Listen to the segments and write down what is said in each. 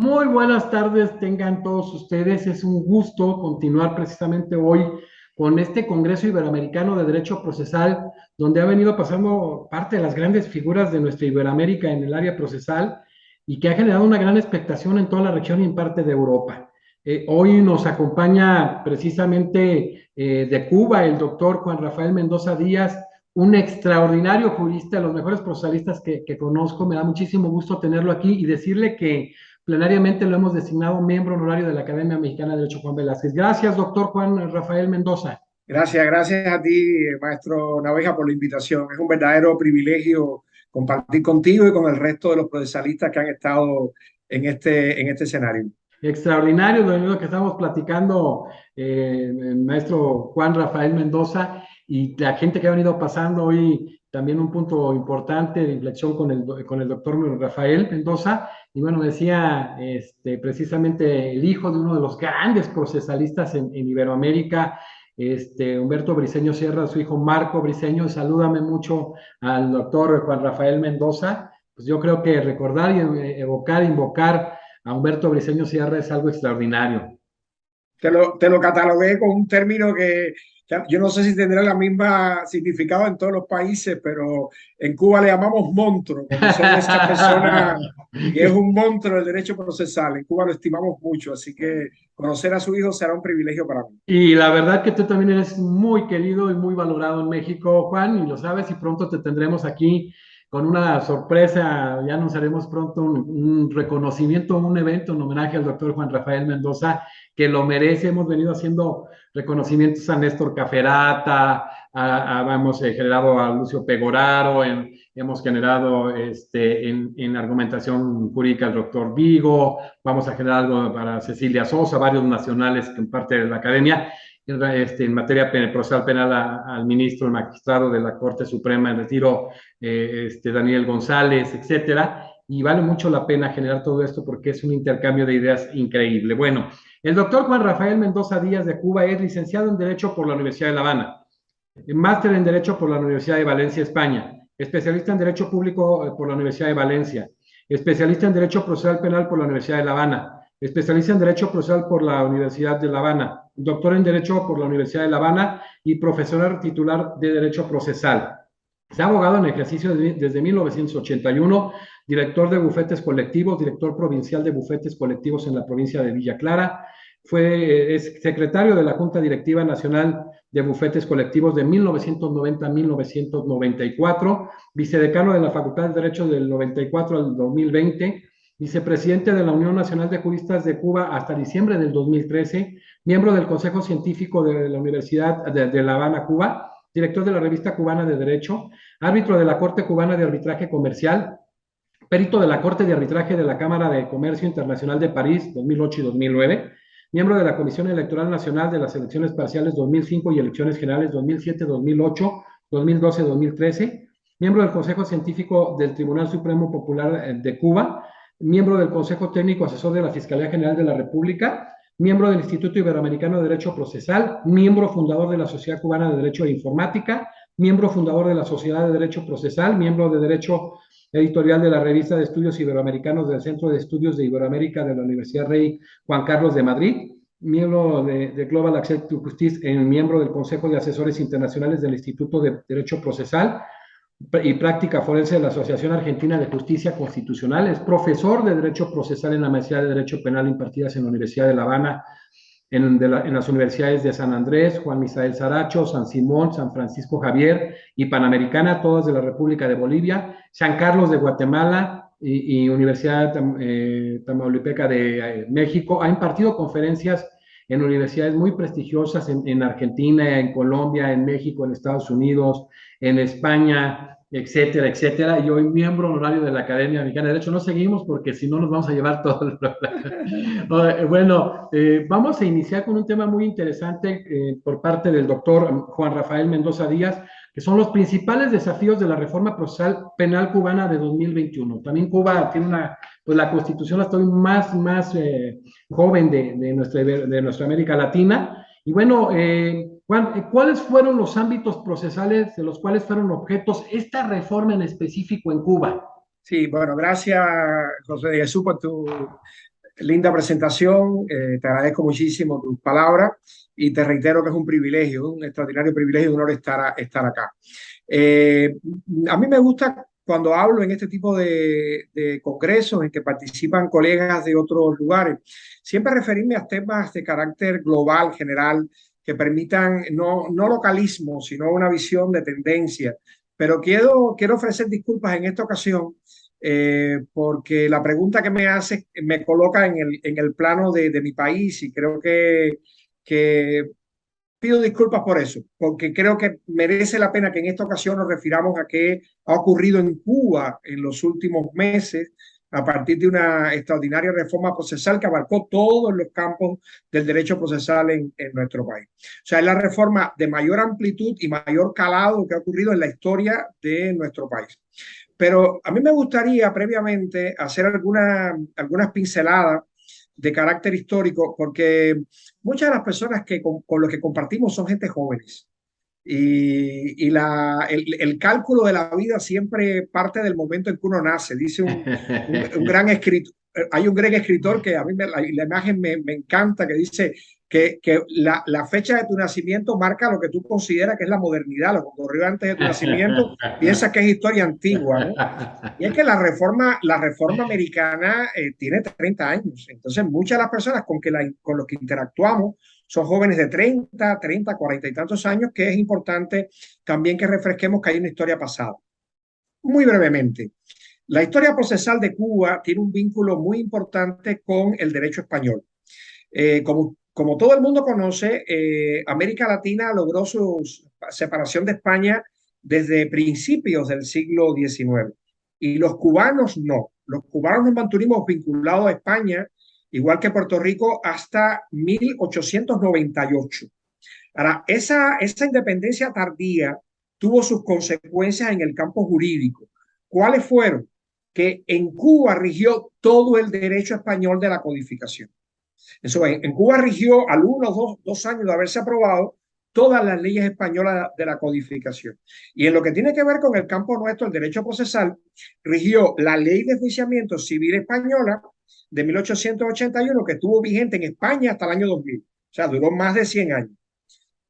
Muy buenas tardes, tengan todos ustedes. Es un gusto continuar precisamente hoy con este Congreso Iberoamericano de Derecho Procesal, donde ha venido pasando parte de las grandes figuras de nuestra Iberoamérica en el área procesal y que ha generado una gran expectación en toda la región y en parte de Europa. Hoy nos acompaña precisamente de Cuba el doctor Juan Rafael Mendoza Díaz, un extraordinario jurista, de los mejores procesalistas que conozco. Me da muchísimo gusto tenerlo aquí y decirle que plenariamente lo hemos designado miembro honorario de la Academia Mexicana de Derecho Juan Velázquez. Gracias, doctor Juan Rafael Mendoza. Gracias a ti, maestro Naveja, por la invitación. Es un verdadero privilegio compartir contigo y con el resto de los procesalistas que han estado en este escenario. Extraordinario lo que estamos platicando, el maestro Juan Rafael Mendoza, y la gente que ha venido pasando hoy, también un punto importante de inflexión con el doctor Rafael Mendoza. Y bueno, decía precisamente el hijo de uno de los grandes procesalistas en Iberoamérica, Humberto Briceño Sierra, su hijo Marco Briceño. Salúdame mucho al doctor Juan Rafael Mendoza. Pues yo creo que recordar y evocar, invocar a Humberto Briceño Sierra es algo extraordinario. Te lo catalogué con un término que yo no sé si tendrá la misma significado en todos los países, pero en Cuba le llamamos monstruo, cuando son estas personas que es un monstruo del derecho procesal. En Cuba lo estimamos mucho, así que conocer a su hijo será un privilegio para mí. Y la verdad que tú también eres muy querido y muy valorado en México, Juan, y lo sabes, y pronto te tendremos aquí con una sorpresa. Ya nos haremos pronto un reconocimiento, un evento en homenaje al doctor Juan Rafael Mendoza, que lo merece. Hemos venido haciendo reconocimientos a Néstor Caferata, hemos generado a Lucio Pegoraro, hemos generado en argumentación jurídica al doctor Vigo, vamos a generar algo para Cecilia Sosa, varios nacionales que en parte de la academia, en materia procesal penal al ministro, el magistrado de la Corte Suprema en retiro, Daniel González, etcétera. Y vale mucho la pena generar todo esto porque es un intercambio de ideas increíble. Bueno, el doctor Juan Rafael Mendoza Díaz de Cuba es licenciado en Derecho por la Universidad de La Habana, máster en Derecho por la Universidad de Valencia, España, especialista en Derecho Público por la Universidad de Valencia, especialista en Derecho Procesal Penal por la Universidad de La Habana, especialista en Derecho Procesal por la Universidad de La Habana, doctor en Derecho por la Universidad de La Habana y profesor titular de Derecho Procesal. Es abogado en ejercicio desde 1981, director de bufetes colectivos, director provincial de bufetes colectivos en la provincia de Villa Clara, es secretario de la Junta Directiva Nacional de Bufetes Colectivos de 1990 a 1994, vicedecano de la Facultad de Derecho del 94 al 2020, vicepresidente de la Unión Nacional de Juristas de Cuba hasta diciembre del 2013, miembro del Consejo Científico de la Universidad de La Habana, Cuba, director de la Revista Cubana de Derecho, árbitro de la Corte Cubana de Arbitraje Comercial, perito de la Corte de Arbitraje de la Cámara de Comercio Internacional de París 2008 y 2009, miembro de la Comisión Electoral Nacional de las Elecciones Parciales 2005 y Elecciones Generales 2007, 2008, 2012, 2013, miembro del Consejo Científico del Tribunal Supremo Popular de Cuba, miembro del Consejo Técnico Asesor de la Fiscalía General de la República, miembro del Instituto Iberoamericano de Derecho Procesal, miembro fundador de la Sociedad Cubana de Derecho e Informática, miembro fundador de la Sociedad de Derecho Procesal, miembro de Derecho editorial de la Revista de Estudios Iberoamericanos del Centro de Estudios de Iberoamérica de la Universidad Rey Juan Carlos de Madrid, miembro de Global Access to Justice, miembro del Consejo de Asesores Internacionales del Instituto de Derecho Procesal y Práctica Forense de la Asociación Argentina de Justicia Constitucional. Es profesor de Derecho Procesal en la Maestría de Derecho Penal impartidas en la Universidad de La Habana, en las universidades de San Andrés, Juan Misael Saracho, San Simón, San Francisco Javier y Panamericana, todas de la República de Bolivia, San Carlos de Guatemala y Universidad Tamaulipeca de México. Ha impartido conferencias en universidades muy prestigiosas en Argentina, en Colombia, en México, en Estados Unidos, en España, etcétera, etcétera. Y hoy miembro honorario de la Academia Mexicana de Derecho. No seguimos porque si no nos vamos a llevar todo el Bueno, vamos a iniciar con un tema muy interesante por parte del doctor Juan Rafael Mendoza Díaz, que son los principales desafíos de la reforma procesal penal cubana de 2021. También Cuba tiene pues la constitución hasta hoy más joven de nuestra América Latina. Y bueno, Juan, ¿cuáles fueron los ámbitos procesales de los cuales fueron objetos esta reforma en específico en Cuba? Sí, bueno, gracias, José de Jesús, por tu Linda presentación, te agradezco muchísimo tus palabras y te reitero que es un privilegio, un extraordinario privilegio y un honor estar acá. Eh, a mí me gusta cuando hablo en este tipo de congresos en que participan colegas de otros lugares, siempre referirme a temas de carácter global, general, que permitan no localismo, sino una visión de tendencia. Pero quiero ofrecer disculpas en esta ocasión porque la pregunta que me hace me coloca en el plano de mi país y creo que pido disculpas por eso, porque creo que merece la pena que en esta ocasión nos refiramos a qué ha ocurrido en Cuba en los últimos meses a partir de una extraordinaria reforma procesal que abarcó todos los campos del derecho procesal en nuestro país. O sea, es la reforma de mayor amplitud y mayor calado que ha ocurrido en la historia de nuestro país. Pero a mí me gustaría previamente hacer algunas pinceladas de carácter histórico, porque muchas de las personas con los que compartimos son gente jóvenes. El cálculo de la vida siempre parte del momento en que uno nace. Dice un gran escritor, hay un gran escritor que a mí la imagen me encanta, que dice que la fecha de tu nacimiento marca lo que tú consideras que es la modernidad, lo que ocurrió antes de tu nacimiento, piensas que es historia antigua, ¿no? Y es que la reforma americana tiene 30 años. Entonces, muchas de las personas con los que interactuamos son jóvenes de 30, 40 y tantos años, que es importante también que refresquemos que hay una historia pasada. Muy brevemente, la historia procesal de Cuba tiene un vínculo muy importante con el derecho español. Como todo el mundo conoce, América Latina logró su separación de España desde principios del siglo XIX y los cubanos no. Los cubanos nos mantuvimos vinculados a España, igual que Puerto Rico, hasta 1898. Ahora, esa independencia tardía tuvo sus consecuencias en el campo jurídico. ¿Cuáles fueron? Que en Cuba rigió todo el derecho español de la codificación. Eso en Cuba rigió al 1 o 2 años de haberse aprobado todas las leyes españolas de la codificación. Y en lo que tiene que ver con el campo nuestro, el derecho procesal, rigió la ley de enjuiciamiento civil española de 1881, que estuvo vigente en España hasta el año 2000. O sea, duró más de 100 años.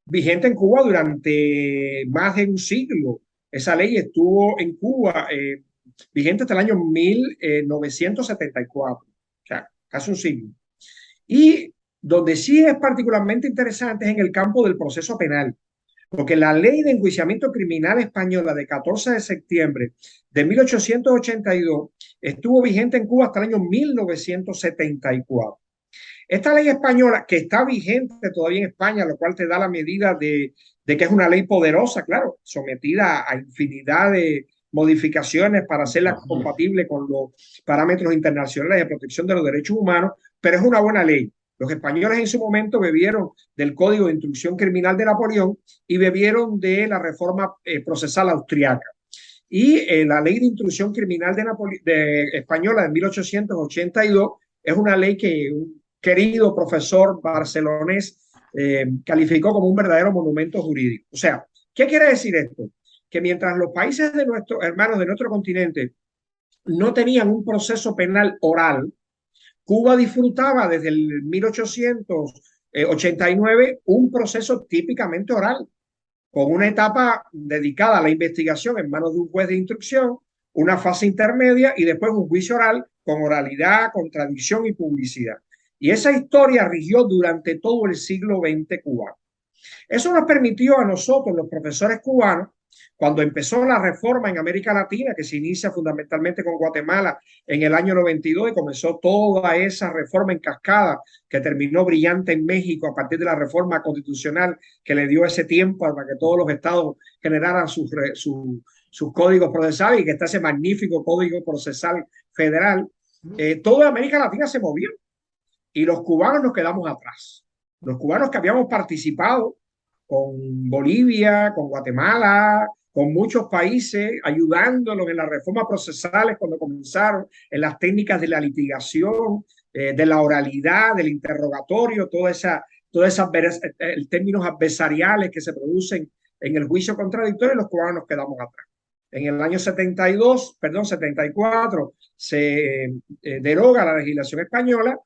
Vigente en Cuba durante más de un siglo. Esa ley estuvo en Cuba vigente hasta el año 1974. O sea, casi un siglo. Y donde sí es particularmente interesante es en el campo del proceso penal, porque la ley de enjuiciamiento criminal española de 14 de septiembre de 1882 estuvo vigente en Cuba hasta el año 1974. Esta ley española, que está vigente todavía en España, lo cual te da la medida de que es una ley poderosa, claro, sometida a infinidad de modificaciones para hacerla compatible con los parámetros internacionales de protección de los derechos humanos, pero es una buena ley. Los españoles en su momento bebieron del Código de Instrucción Criminal de Napoleón y bebieron de la reforma procesal austriaca. Y la ley de instrucción criminal de española de 1882 es una ley que un querido profesor barcelonés calificó como un verdadero monumento jurídico. O sea, ¿qué quiere decir esto? Que mientras los países de nuestros hermanos de nuestro continente no tenían un proceso penal oral, Cuba disfrutaba desde el 1889 un proceso típicamente oral, con una etapa dedicada a la investigación en manos de un juez de instrucción, una fase intermedia y después un juicio oral con oralidad, contradicción y publicidad. Y esa historia rigió durante todo el siglo XX cubano. Eso nos permitió a nosotros, los profesores cubanos, cuando empezó la reforma en América Latina, que se inicia fundamentalmente con Guatemala en el año 92 y comenzó toda esa reforma en cascada que terminó brillante en México a partir de la reforma constitucional que le dio ese tiempo para que todos los estados generaran sus códigos procesales y que está ese magnífico código procesal federal. Toda América Latina se movió y los cubanos nos quedamos atrás. Los cubanos que habíamos participado con Bolivia, con Guatemala, con muchos países, ayudándolos en las reformas procesales cuando comenzaron, en las técnicas de la litigación, de la oralidad, del interrogatorio, todos esos términos adversariales que se producen en el juicio contradictorio, los cubanos nos quedamos atrás. En el año 74, se deroga la legislación española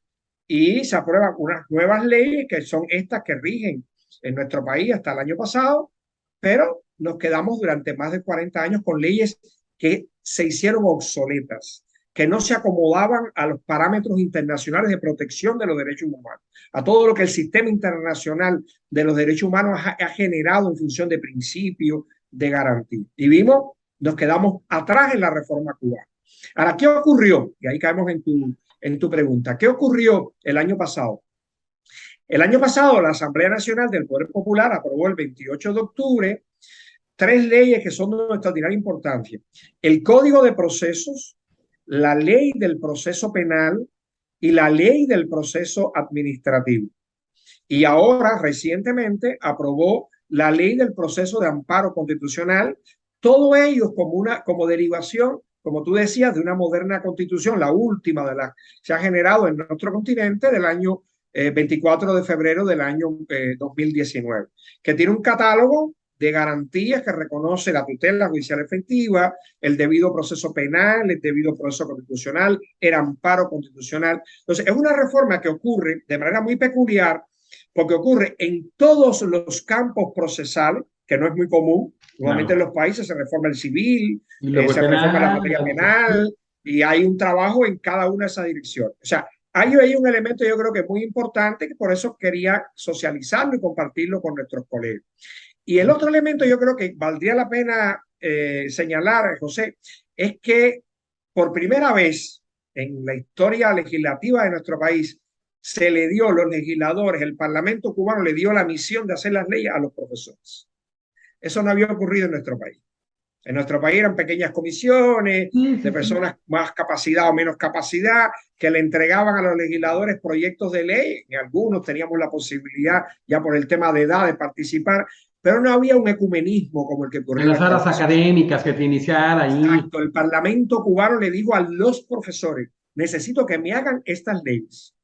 y se aprueban unas nuevas leyes que son estas que rigen en nuestro país hasta el año pasado, pero nos quedamos durante más de 40 años con leyes que se hicieron obsoletas, que no se acomodaban a los parámetros internacionales de protección de los derechos humanos, a todo lo que el sistema internacional de los derechos humanos ha generado en función de principios, de garantía. Y vimos, nos quedamos atrás en la reforma cubana. Ahora, ¿qué ocurrió? Y ahí caemos en tu pregunta. ¿Qué ocurrió el año pasado? El año pasado, la Asamblea Nacional del Poder Popular aprobó el 28 de octubre tres leyes que son de extraordinaria importancia. El Código de Procesos, la Ley del Proceso Penal y la Ley del Proceso Administrativo. Y ahora, recientemente, aprobó la Ley del Proceso de Amparo Constitucional, todo ello como derivación, como tú decías, de una moderna constitución, la última de las que se ha generado en nuestro continente del año 24 de febrero del año 2019, que tiene un catálogo de garantías que reconoce la tutela judicial efectiva, el debido proceso penal, el debido proceso constitucional, el amparo constitucional. Entonces, es una reforma que ocurre de manera muy peculiar porque ocurre en todos los campos procesales, que no es muy común. Normalmente en los países se reforma el civil, se reforma la materia penal, y hay un trabajo en cada una de esas direcciones. O sea, hay un elemento yo creo que es muy importante, que por eso quería socializarlo y compartirlo con nuestros colegas. Y el otro elemento yo creo que valdría la pena señalar, José, es que por primera vez en la historia legislativa de nuestro país se le dio, los legisladores, el Parlamento cubano le dio la misión de hacer las leyes a los profesores. Eso no había ocurrido en nuestro país. En nuestro país eran pequeñas comisiones de personas más capacidad o menos capacidad que le entregaban a los legisladores proyectos de ley. Y algunos teníamos la posibilidad, ya por el tema de edad, de participar, pero no había un ecumenismo como el que ocurrió en las salas académicas que te iniciara ahí. Exacto, el Parlamento cubano le dijo a los profesores, necesito que me hagan estas leyes.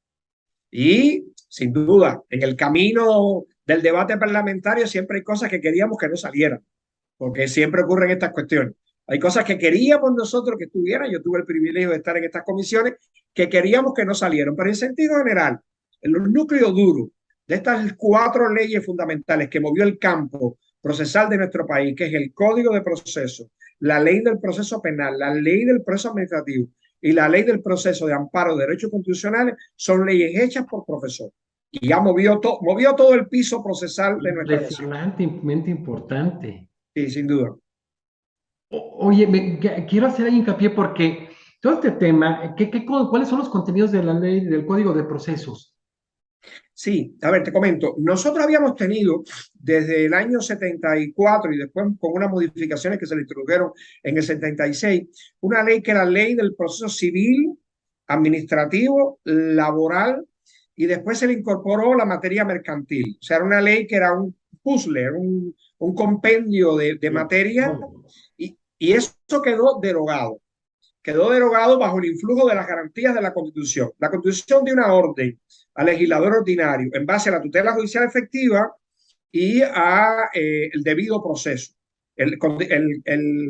Y sin duda, en el camino del debate parlamentario siempre hay cosas que queríamos que no salieran, porque siempre ocurren estas cuestiones. Hay cosas que queríamos nosotros que estuvieran, yo tuve el privilegio de estar en estas comisiones, que queríamos que no salieran, pero en sentido general, en los núcleos duros de estas cuatro leyes fundamentales que movió el campo procesal de nuestro país, que es el Código de Proceso, la Ley del Proceso Penal, la Ley del Proceso Administrativo y la Ley del Proceso de Amparo de Derechos Constitucionales, son leyes hechas por profesores. Y ya movió todo el piso procesal de nuestra nación. Impresionantemente importante. Sí, sin duda. Oye, quiero hacer ahí hincapié porque todo este tema, ¿cuáles son los contenidos de la ley, del Código de Procesos? Sí, a ver, te comento. Nosotros habíamos tenido desde el año 74 y después con unas modificaciones que se le introdujeron en el 76, una ley que era la Ley del Proceso Civil, Administrativo, Laboral, y después se le incorporó la materia mercantil. O sea, era una ley que era un puzzle, era un compendio de materia, y eso quedó derogado. Quedó derogado bajo el influjo de las garantías de la Constitución. La Constitución dio una orden al legislador ordinario en base a la tutela judicial efectiva y a el debido proceso. El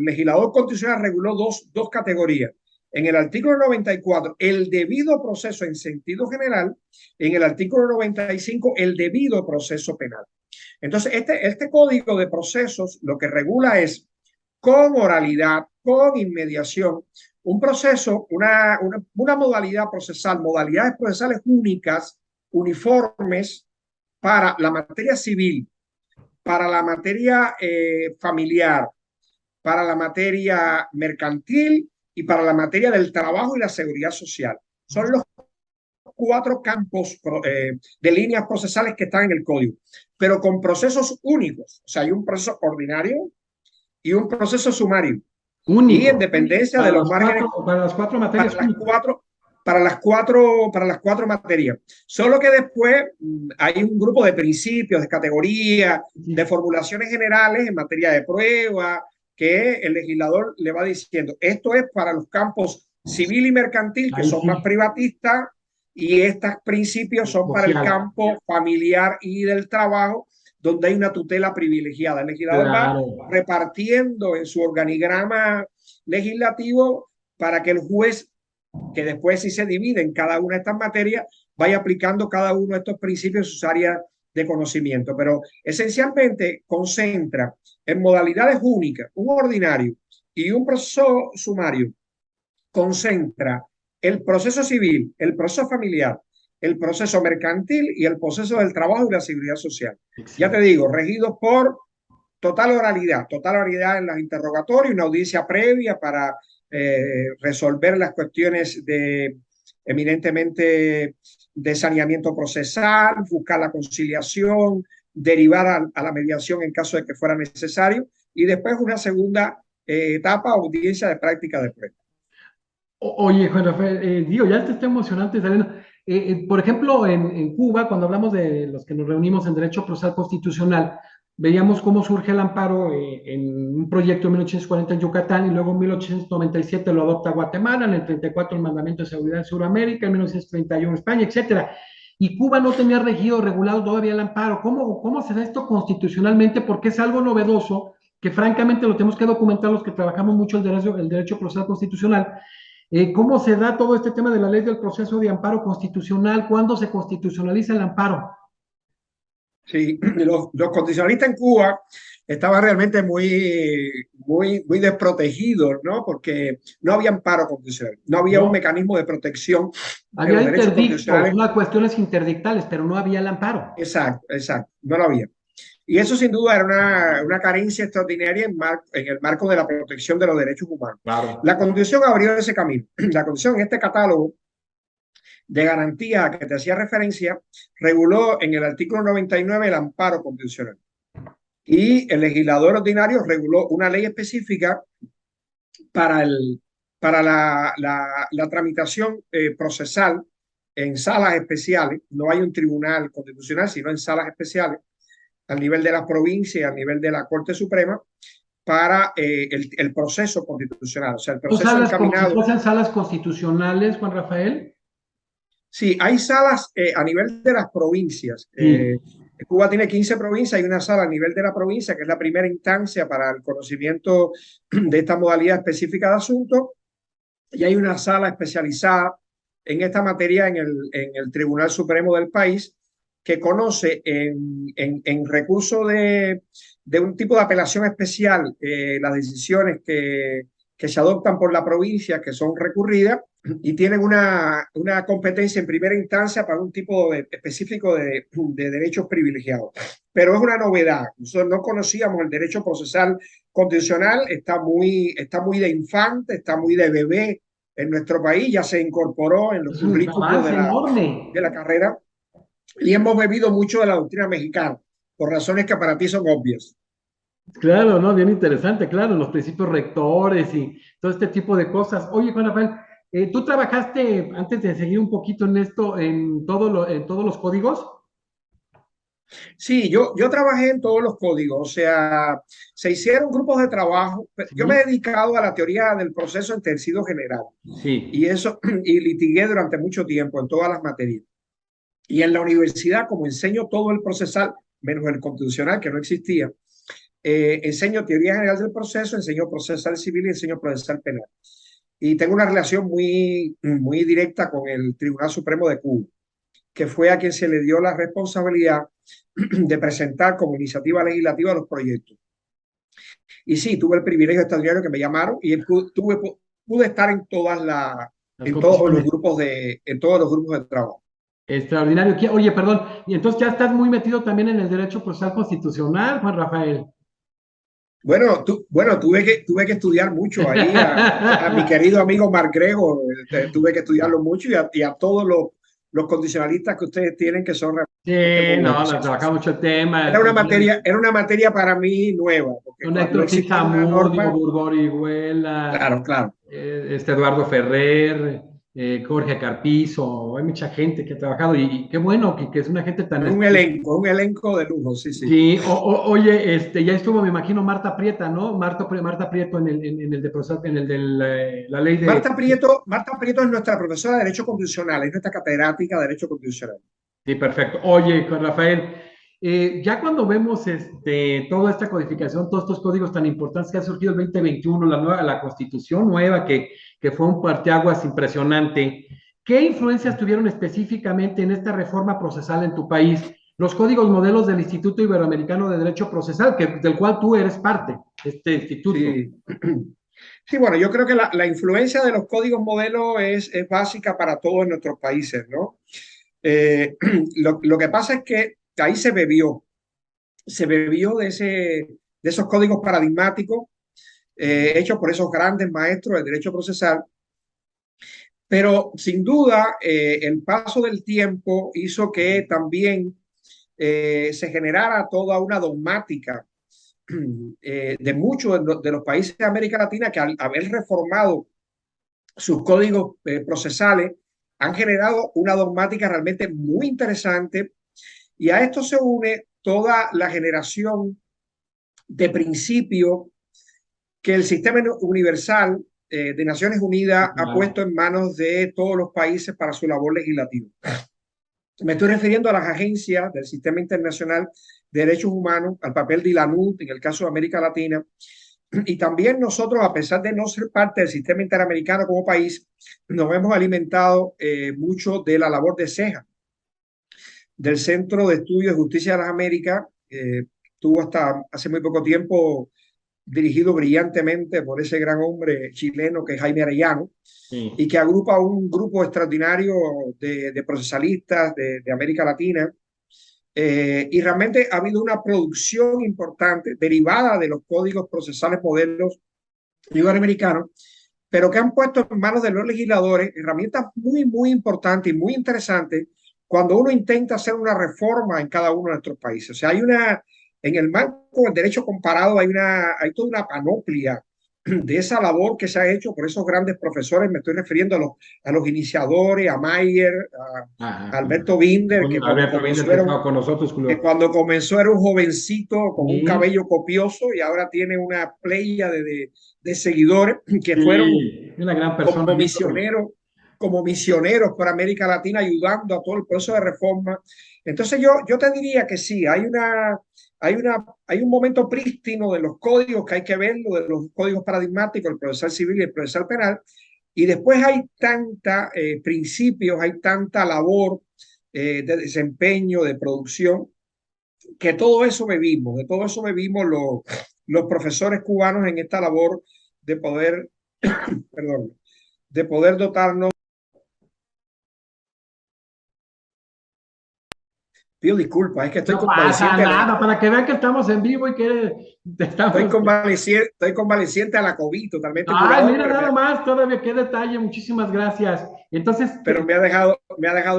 legislador constitucional reguló dos categorías. En el artículo 94, el debido proceso en sentido general. En el artículo 95, el debido proceso penal. Entonces, este código de procesos lo que regula es con oralidad, con inmediación, un proceso, una modalidad procesal, modalidades procesales únicas, uniformes para la materia civil, para la materia familiar, para la materia mercantil y para la materia del trabajo y la seguridad social. Son los cuatro campos de líneas procesales que están en el código, pero con procesos únicos. O sea, hay un proceso ordinario y un proceso sumario. Único. Y en dependencia de los márgenes. Para las cuatro materias. Para las cuatro materias. Solo que después hay un grupo de principios, de categorías, de formulaciones generales en materia de prueba, que el legislador le va diciendo, esto es para los campos civil y mercantil, que son más privatistas, y estos principios son para el campo familiar y del trabajo, donde hay una tutela privilegiada. El legislador va repartiendo en su organigrama legislativo para que el juez, que después sí se divide en cada una de estas materias, vaya aplicando cada uno de estos principios en sus áreas de conocimiento, pero esencialmente concentra en modalidades únicas, un ordinario y un proceso sumario, concentra el proceso civil, el proceso familiar, el proceso mercantil y el proceso del trabajo y la seguridad social. Ya te digo, regidos por total oralidad en los interrogatorios, una audiencia previa para resolver las cuestiones de eminentemente de saneamiento procesal, buscar la conciliación, derivar a la mediación en caso de que fuera necesario, y después una segunda etapa, audiencia de práctica de prueba. Oye, Juan Rafael, digo, ya te está emocionante saliendo. Por ejemplo, en Cuba, cuando hablamos de los que nos reunimos en Derecho Procesal Constitucional, veíamos cómo surge el amparo en un proyecto en 1840 en Yucatán y luego en 1897 lo adopta Guatemala, en el 34 el Mandamiento de Seguridad de Sudamérica, en 1931 España, etcétera. Y Cuba no tenía regido, regulado todavía el amparo. ¿Cómo se da esto constitucionalmente? Porque es algo novedoso que francamente lo tenemos que documentar los que trabajamos mucho el derecho procesal constitucional. ¿Cómo se da todo este tema de la ley del proceso de amparo constitucional? ¿Cuándo se constitucionaliza el amparo? Sí, los constitucionalistas en Cuba estaban realmente muy desprotegidos, ¿no? Porque no había amparo constitucional, no había un No, mecanismo de protección de había los derechos interdictos, constitucionales. unas cuestiones interdictales, pero no había el amparo. Exacto, no lo había. Y eso sin duda era una carencia extraordinaria en el marco de la protección de los derechos humanos. Claro. La Constitución abrió ese camino. La Constitución, en este catálogo de garantía a que te hacía referencia, reguló en el artículo 99 el amparo constitucional. Y el legislador ordinario reguló una ley específica para, la tramitación procesal en salas especiales. No hay un tribunal constitucional, sino en salas especiales, al nivel de las provincias y al nivel de la Corte Suprema, para el proceso constitucional, o sea, el ¿Son proceso salas como si encaminado. fuesen salas constitucionales, Juan Rafael? Sí, hay salas a nivel de las provincias. Sí. Cuba tiene 15 provincias, hay una sala a nivel de la provincia, que es la primera instancia para el conocimiento de esta modalidad específica de asunto, y hay una sala especializada en esta materia en el Tribunal Supremo del país, que conoce en recurso de un tipo de apelación especial las decisiones que se adoptan por la provincia, que son recurridas, y tienen una competencia en primera instancia para un tipo específico de derechos privilegiados. Pero es una novedad. Nosotros no conocíamos el derecho procesal constitucional, está muy de infante, está muy de bebé en nuestro país, ya se incorporó en los Es un currículos avance de enorme. la carrera y hemos bebido mucho de la doctrina mexicana, por razones que para ti son obvias. Claro, ¿no? Bien interesante, claro, los principios rectores y todo este tipo de cosas. Oye, Juan Rafael, ¿tú trabajaste, antes de seguir un poquito en esto, en todos los códigos? Sí, yo trabajé en todos los códigos, o sea, se hicieron grupos de trabajo. Yo me Sí, he dedicado a la teoría del proceso en sentido general sí. y eso, y litigué durante mucho tiempo en todas las materias. Y en la universidad, como enseño todo el procesal, menos el constitucional, que no existía, enseño teoría general del proceso, enseño procesal civil y enseño procesal penal. Y tengo una relación muy directa con el Tribunal Supremo de Cuba, que fue a quien se le dio la responsabilidad de presentar como iniciativa legislativa los proyectos. Y sí, tuve el privilegio extraordinario que me llamaron y pude estar en Las comisiones. en todos los grupos de trabajo. Extraordinario. Oye, perdón, y entonces ya estás muy metido también en el derecho procesal constitucional, Juan Rafael. Tuve que estudiar mucho ahí a mi querido amigo Mark Gregor, tuve que estudiarlo mucho y a todos los condicionalistas que ustedes tienen que son Sí, realmente muy no, buenos. Sí, no, sí, trabaja sí. mucho el tema. Era una materia para mí nueva, porque Un no Héctor G. existía una Zamudio, norma. Burgor Iguela, Claro, claro. Eduardo Ferrer, Jorge Carpizo, hay mucha gente que ha trabajado y qué bueno que es una gente tan... Un elenco de lujo, sí, sí. Sí, oye, ya estuvo, me imagino, Marta Prieta, ¿no? Marta Prieto en el de en el de la ley de... Marta Prieto es nuestra profesora de Derecho Constitucional, es nuestra catedrática de Derecho Constitucional. Sí, perfecto. Oye, Juan Rafael, ya cuando vemos toda esta codificación, todos estos códigos tan importantes que ha surgido el 2021, la Constitución nueva, que fue un parteaguas impresionante, ¿Qué influencias tuvieron específicamente en esta reforma procesal en tu país los códigos modelos del Instituto Iberoamericano de Derecho Procesal, del cual tú eres parte, este instituto? Sí. Sí, bueno, yo creo que la influencia de los códigos modelos es básica para todos nuestros países, ¿no? Eh, lo que pasa es que ahí se bebió de esos códigos paradigmáticos hechos por esos grandes maestros del derecho procesal, pero sin duda el paso del tiempo hizo que también se generara toda una dogmática de muchos de los países de América Latina que al haber reformado sus códigos procesales han generado una dogmática realmente muy interesante y a esto se une toda la generación de principios que el sistema universal de Naciones Unidas ha Claro. puesto en manos de todos los países para su labor legislativa. Me estoy refiriendo a las agencias del Sistema Internacional de Derechos Humanos, al papel de ILANUD en el caso de América Latina, y también nosotros, a pesar de no ser parte del sistema interamericano como país, nos hemos alimentado mucho de la labor de CEJA, del Centro de Estudios de Justicia de las Américas. Tuvo hasta hace muy poco tiempo dirigido brillantemente por ese gran hombre chileno que es Jaime Arellano, y Sí. que agrupa un grupo extraordinario de procesalistas de América Latina. Y realmente ha habido una producción importante derivada de los códigos procesales modelos iberoamericanos, pero que han puesto en manos de los legisladores herramientas muy, muy importantes y muy interesantes cuando uno intenta hacer una reforma en cada uno de nuestros países. O sea, en el marco del derecho comparado hay toda una panoplia de esa labor que se ha hecho por esos grandes profesores. Me estoy refiriendo a los iniciadores, a Mayer, a Ajá. Alberto Binder, Con Alberto Binder, que estaba con nosotros, que Julio. cuando comenzó era un jovencito con un Sí, cabello copioso y ahora tiene una playa de seguidores que fueron sí, es una gran persona. como misioneros, como misioneros por América Latina ayudando a todo el proceso de reforma. Entonces yo te diría que sí, hay un momento prístino de los códigos que hay que verlo, de los códigos paradigmáticos, el procesal civil y el procesal penal, y después hay tanta principios, hay tanta labor de desempeño, de producción, que todo eso bebimos, de todo eso bebimos los profesores cubanos en esta labor de poder, perdón, de poder dotarnos. Pido disculpas, es que No pasa nada, para que vean que estamos en vivo y que estamos. estoy convaleciente a la COVID, totalmente Ay, curado, mira nada más, todavía qué detalle, muchísimas gracias. Entonces, pero me ha dejado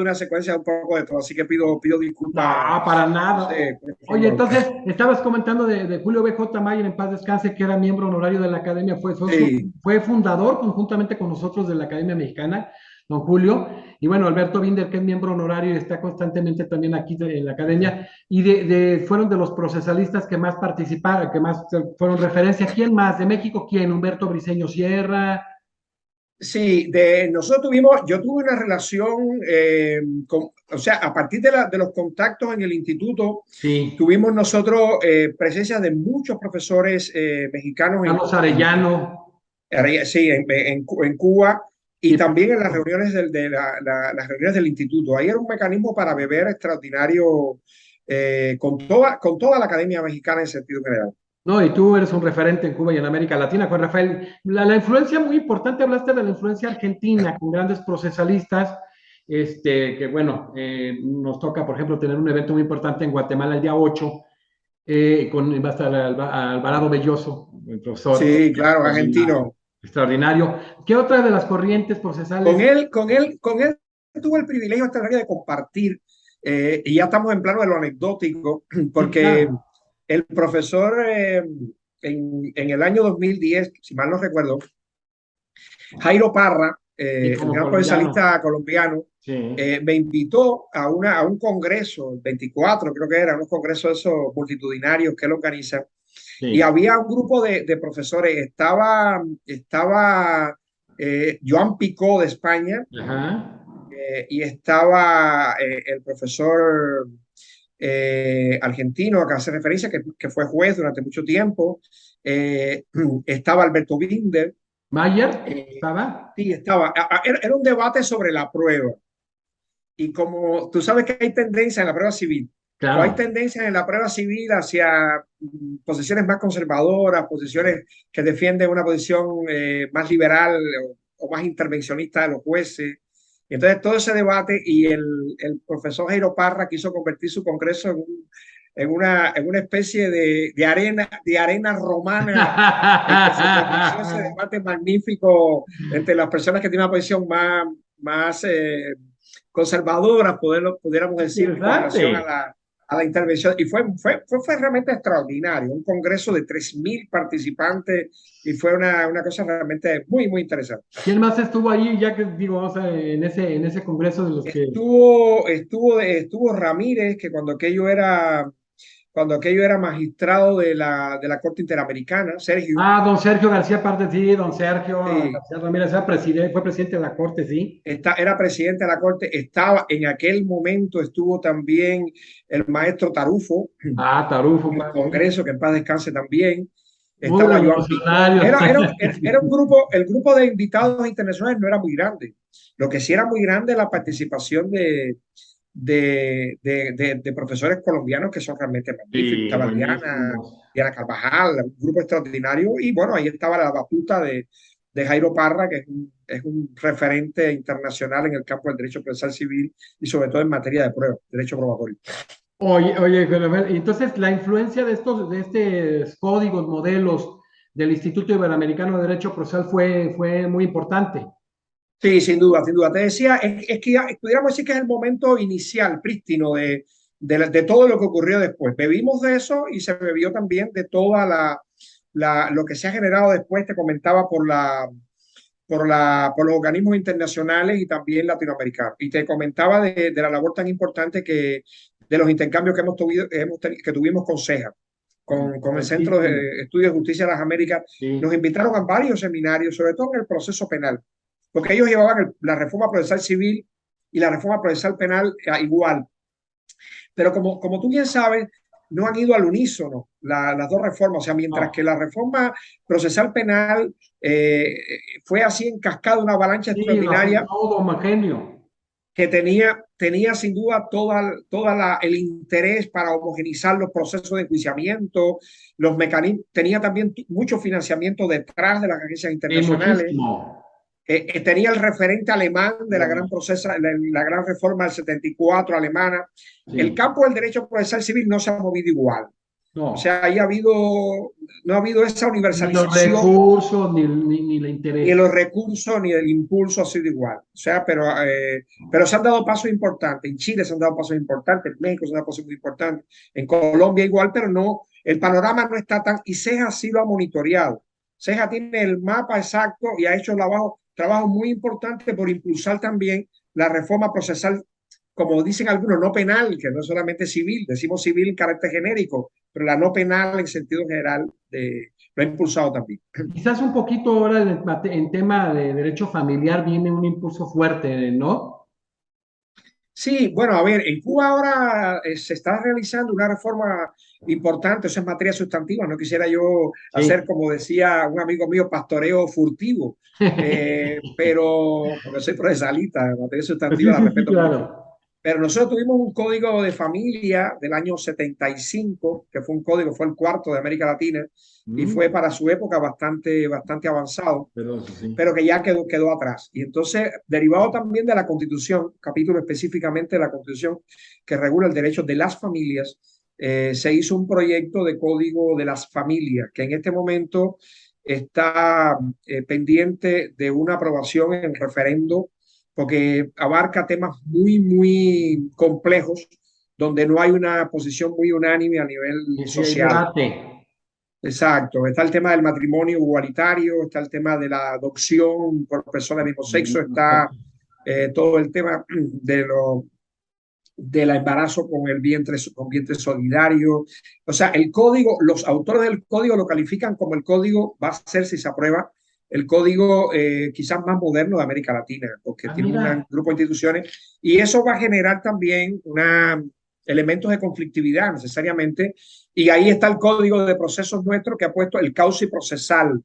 una secuencia un poco de todo, así que pido no, disculpas, para no nada. sé, por Oye, favor. entonces, estabas comentando de Julio B.J. Mayer, en paz descanse, que era miembro honorario de la Academia, Sí, fue fundador conjuntamente con nosotros de la Academia Mexicana, don Julio, y bueno, Alberto Binder, que es miembro honorario y está constantemente también aquí en la Academia, y fueron de los procesalistas que más participaron, que más fueron referencia. ¿Quién más? ¿De México quién? Humberto Briceño Sierra. sí, yo tuve una relación, o sea, a partir de los contactos en el instituto, Sí, tuvimos nosotros presencia de muchos profesores mexicanos Carlos Arellano. sí, en Cuba y Sí, también en las reuniones las reuniones del instituto. Ahí era un mecanismo para beber extraordinario con toda la Academia Mexicana en sentido general. no, y tú eres un referente en Cuba y en América Latina, Juan Rafael. La influencia muy importante, hablaste de la influencia argentina, con grandes procesalistas, que bueno, nos toca, por ejemplo, tener un evento muy importante en Guatemala el día 8, va a estar Alvarado Belloso, el profesor Sí, claro, extraordinario. argentino. Extraordinario. ¿Qué otra de las corrientes procesales? Con él tuve el privilegio extraordinario de compartir, y ya estamos en plano de lo anecdótico, Sí, porque claro. el profesor en el año 2010, si mal no recuerdo, Jairo Parra, Y el como gran colombiano. procesalista colombiano, Sí, me invitó a un congreso, el 24 creo que era, unos congresos esos multitudinarios que él organiza, y sí. había un grupo de profesores, estaba Joan Picó de España, Ajá. y estaba el profesor argentino a que hace referencia, que fue juez durante mucho tiempo, estaba Alberto Binder, Mayer Eh, estaba, sí, estaba. Era un debate sobre la prueba. Y como tú sabes que hay tendencia en la prueba civil, o hay claro. tendencias en la prueba civil hacia posiciones más conservadoras, posiciones que defienden una posición más liberal o más intervencionista de los jueces. Y entonces todo ese debate y el profesor Jairo Parra quiso convertir su congreso en una especie de arena romana en que se propició ese debate magnífico entre las personas que tienen una posición más conservadoras, pudiéramos decir, con relación Interesante. a la intervención. Y fue realmente extraordinario, un congreso de 3.000 participantes y fue una cosa realmente muy, muy interesante. ¿Quién más estuvo ahí, ya que digo, o sea, en ese congreso de los que... Estuvo Ramírez, que cuando aquello era magistrado de la Corte Interamericana, Sergio. Ah, don Sergio García Parte, sí, don Sergio Sí, García Ramírez, era presidente, fue presidente de la Corte, sí. era presidente de la Corte, estaba en aquel momento, estuvo también el maestro Tarufo Ah, Tarufo, en el sí. Congreso, que en paz descanse también, Muy estaba Joan Picón, revolucionario. era un grupo, el grupo de invitados internacionales no era muy grande, lo que sí era muy grande la participación de profesores colombianos que son realmente magníficos, Sí, estaba buenísimos. Diana Carvajal, un grupo extraordinario, y bueno, ahí estaba la batuta de Jairo Parra, que es un referente internacional en el campo del derecho procesal civil y sobre todo en materia de prueba, derecho probatorio. Oye, Fenomenal. Entonces, la influencia de estos códigos, modelos del Instituto Iberoamericano de Derecho Procesal fue muy importante. Sí, sin duda, sin duda. Te decía, es que ya pudiéramos decir que es el momento inicial, prístino de todo lo que ocurrió después. Bebimos de eso y se bebió también de toda lo que se ha generado después, te comentaba, por los organismos internacionales y también latinoamericanos. Y te comentaba de la labor tan importante de los intercambios que tuvimos con CEJA, con el Centro Correctísimo. de Estudios de Justicia de las Américas. Sí. Nos invitaron a varios seminarios, sobre todo en el proceso penal, porque ellos llevaban la reforma procesal civil y la reforma procesal penal igual. Pero como tú bien sabes, no han ido al unísono las dos reformas. O sea, mientras que No. la reforma procesal penal fue así en cascada, una avalancha Sí, lo hacen extraordinaria todo homogeneo. que tenía sin duda el interés para homogenizar los procesos de enjuiciamiento, los mecanismos, tenía también mucho financiamiento detrás de las agencias Sí, internacionales. muchísimo. Tenía el referente alemán de Bueno, la gran reforma del 74 alemana. El sí. campo del derecho procesal civil no se ha movido igual. O No. sea, no ha habido esa Ni los universalización recursos, ni el ni interés. los recursos ni el impulso ha sido igual. O sea, pero se han dado pasos importantes. En Chile se han dado pasos importantes, en México se han dado pasos muy importantes, en Colombia igual, pero no, el panorama no está tan, y CEJA sí lo ha monitoreado. CEJA tiene el mapa exacto y ha hecho trabajo muy importante por impulsar también la reforma procesal, como dicen algunos, no penal, que no es solamente civil, decimos civil en carácter genérico, pero la no penal en sentido general lo ha impulsado también. Quizás un poquito ahora en tema de derecho familiar viene un impulso fuerte, ¿no? Sí, bueno, a ver, en Cuba ahora se está realizando una reforma importante, eso es materia sustantiva, no quisiera yo hacer, Sí. como decía un amigo mío, pastoreo furtivo, pero porque soy procesalista, materia Pues sustantiva sí, la sí, sí, respeto mucho. claro. Pero nosotros tuvimos un código de familia del año 75, que fue un código, fue el cuarto de América Latina, y fue Mm, para su época bastante avanzado, pero eso sí. pero que ya quedó atrás. Y entonces, derivado también de la Constitución, capítulo específicamente de la Constitución que regula el derecho de las familias, se hizo un proyecto de código de las familias, que en este momento está pendiente de una aprobación en referendo, porque abarca temas muy, muy complejos, donde no hay una posición muy unánime a nivel Sí, sí, hay social. debate. Exacto, está el tema del matrimonio igualitario, está el tema de la adopción por personas del mismo sexo, está todo el tema del embarazo con vientre solidario. O sea, el código, los autores del código lo califican como el código, va a ser, si se aprueba, el código quizás más moderno de América Latina, porque Ah, tiene un mira. grupo de instituciones y eso va a generar también elementos de conflictividad necesariamente. Y ahí está el código de procesos nuestro que ha puesto el cauce procesal.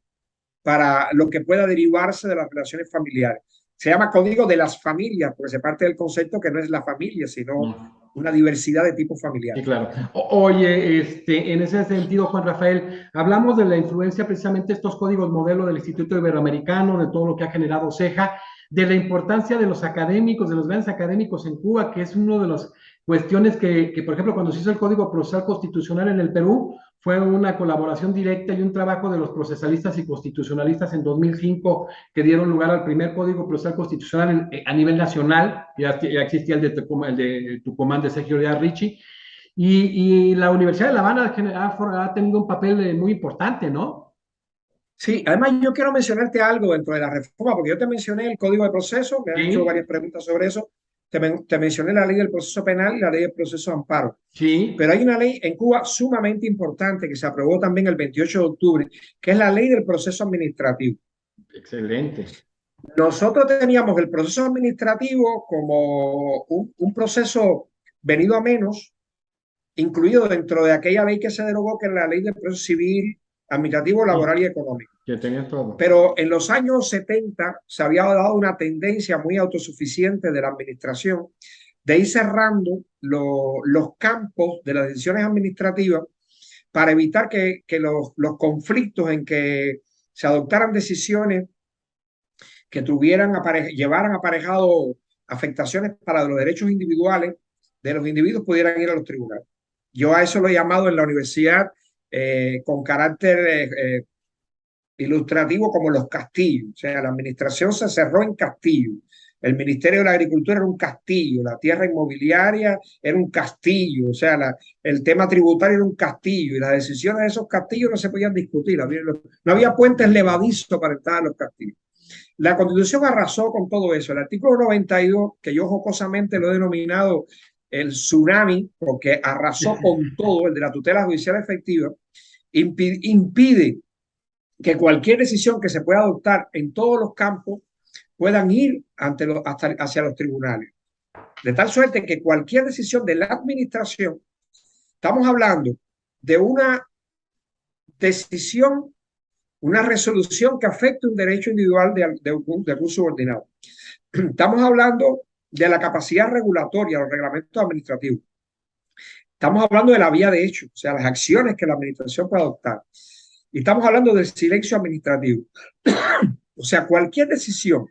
para lo que pueda derivarse de las relaciones familiares. Se llama Código de las Familias, porque se parte del concepto que no es la familia, sino una diversidad de tipos Sí, familiares. claro. Oye, en ese sentido, Juan Rafael, hablamos de la influencia precisamente de estos códigos modelo del Instituto Iberoamericano, de todo lo que ha generado CEJA, de la importancia de los académicos, de los grandes académicos en Cuba, que es una de las cuestiones que, por ejemplo, cuando se hizo el Código Procesal Constitucional en el Perú, fue una colaboración directa y un trabajo de los procesalistas y constitucionalistas en 2005 que dieron lugar al primer Código Procesal Constitucional a nivel nacional. Ya existía el de Tucumán de Sergio Díaz Ricci, y la Universidad de La Habana ha tenido un papel muy importante, ¿no? Sí, además yo quiero mencionarte algo dentro de la reforma, porque yo te mencioné el Código de Proceso, me han hecho Sí, varias preguntas sobre eso, te mencioné la ley del proceso penal y la ley del proceso de amparo, sí, pero hay una ley en Cuba sumamente importante que se aprobó también el 28 de octubre, que es la ley del proceso administrativo. excelente. Nosotros teníamos el proceso administrativo como un proceso venido a menos, incluido dentro de aquella ley que se derogó, que es la ley del proceso civil, administrativo, Sí, laboral y económico. que tenía todo. Pero en los años 70 se había dado una tendencia muy autosuficiente de la administración de ir cerrando los campos de las decisiones administrativas para evitar que los conflictos en que se adoptaran decisiones que llevaran aparejado afectaciones para los derechos individuales de los individuos pudieran ir a los tribunales. Yo a eso lo he llamado en la universidad con carácter ilustrativo como los castillos. O sea, la administración se cerró en castillo. El Ministerio de la Agricultura era un castillo, la tierra inmobiliaria era un castillo, o sea, el tema tributario era un castillo y las decisiones de esos castillos no se podían discutir. No había puentes levadizos para entrar a los castillos. La Constitución arrasó con todo eso. El artículo 92, que yo jocosamente lo he denominado el tsunami, porque arrasó con todo, el de la tutela judicial efectiva, impide que cualquier decisión que se pueda adoptar en todos los campos puedan ir hacia los tribunales. De tal suerte que cualquier decisión de la administración, estamos hablando de una decisión, una resolución que afecte un derecho individual de algún subordinado. Estamos hablando de la capacidad regulatoria, los reglamentos administrativos. Estamos hablando de la vía de hecho, o sea, las acciones que la administración puede adoptar. Y estamos hablando del silencio administrativo. O sea, cualquier decisión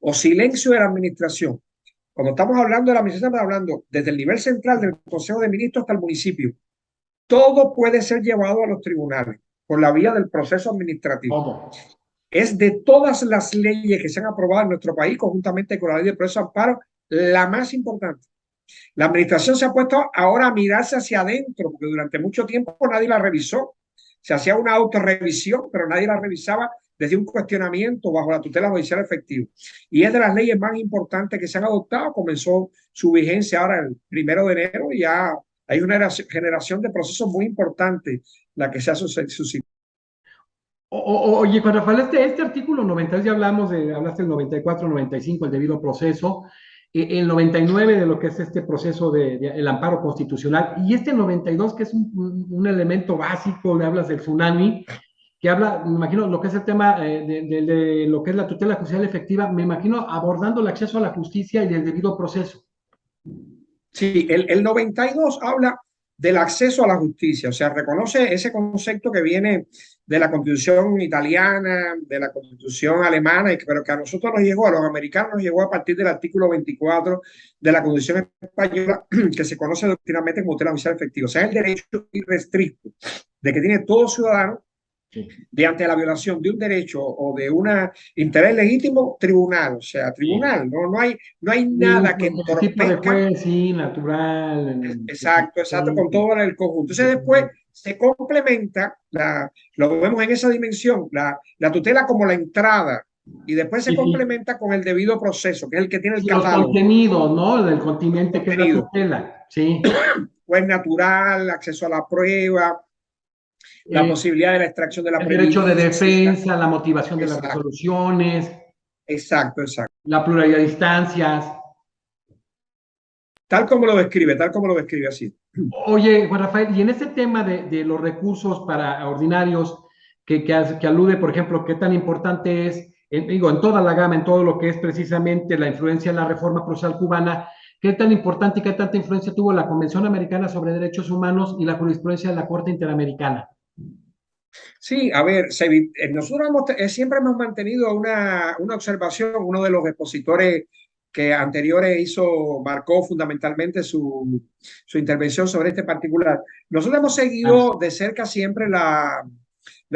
o silencio de la administración. Cuando estamos hablando de la administración, estamos hablando desde el nivel central del Consejo de Ministros hasta el municipio. Todo puede ser llevado a los tribunales por la vía del proceso administrativo. Todo. Es de todas las leyes que se han aprobado en nuestro país, conjuntamente con la ley de proceso de amparo, la más importante. La administración se ha puesto ahora a mirarse hacia adentro, porque durante mucho tiempo nadie la revisó. Se hacía una autorrevisión, pero nadie la revisaba desde un cuestionamiento bajo la tutela judicial efectiva. Y es de las leyes más importantes que se han adoptado. Comenzó su vigencia ahora el 1 de enero y ya hay una generación de procesos muy importantes la que se ha suscitado. Oye, Juan Rafael, este artículo 92, ya hablaste del 94, 95, el debido proceso, el 99 de lo que es este proceso el amparo constitucional, y este 92 que es un elemento básico, le hablas del tsunami, que habla, me imagino, lo que es el tema de lo que es la tutela judicial efectiva, me imagino abordando el acceso a la justicia y el debido proceso. Sí, el 92 habla del acceso a la justicia, o sea, reconoce ese concepto que viene de la Constitución italiana, de la Constitución alemana, pero que a nosotros nos llegó, a los americanos nos llegó a partir del artículo 24 de la Constitución española, que se conoce doctrinalmente como tutela judicial efectiva. O sea, es el derecho irrestricto de que tiene todo ciudadano de ante la violación de un derecho o de un interés legítimo, tribunal, o sea, tribunal, no hay nada que El tipo de entorpezca. juez, sí, natural. Exacto, exacto, con todo el conjunto. Entonces después se complementa, lo vemos en esa dimensión, la tutela como la entrada, y después se Sí, sí. complementa con el debido proceso, que es el que tiene el Sí, los catálogo. contenidos, ¿no? Del continente que es la Contenido, tutela, sí. pues natural, acceso a la prueba, la Eh, posibilidad de la extracción de la el derecho de preevidencia. defensa, la motivación de las Exacto, resoluciones, exacto, exacto. la pluralidad de instancias. Tal como lo describe así. Oye, Juan Rafael, y en ese tema de los recursos para ordinarios, que alude, por ejemplo, qué tan importante es, digo, en toda la gama, en todo lo que es precisamente la influencia en la reforma procesal cubana, qué tan importante y qué tanta influencia tuvo la Convención Americana sobre Derechos Humanos y la jurisprudencia de la Corte Interamericana. Sí, a ver, nosotros siempre hemos mantenido una observación, uno de los expositores que anteriores marcó fundamentalmente su intervención sobre este particular. Nosotros hemos seguido de cerca siempre la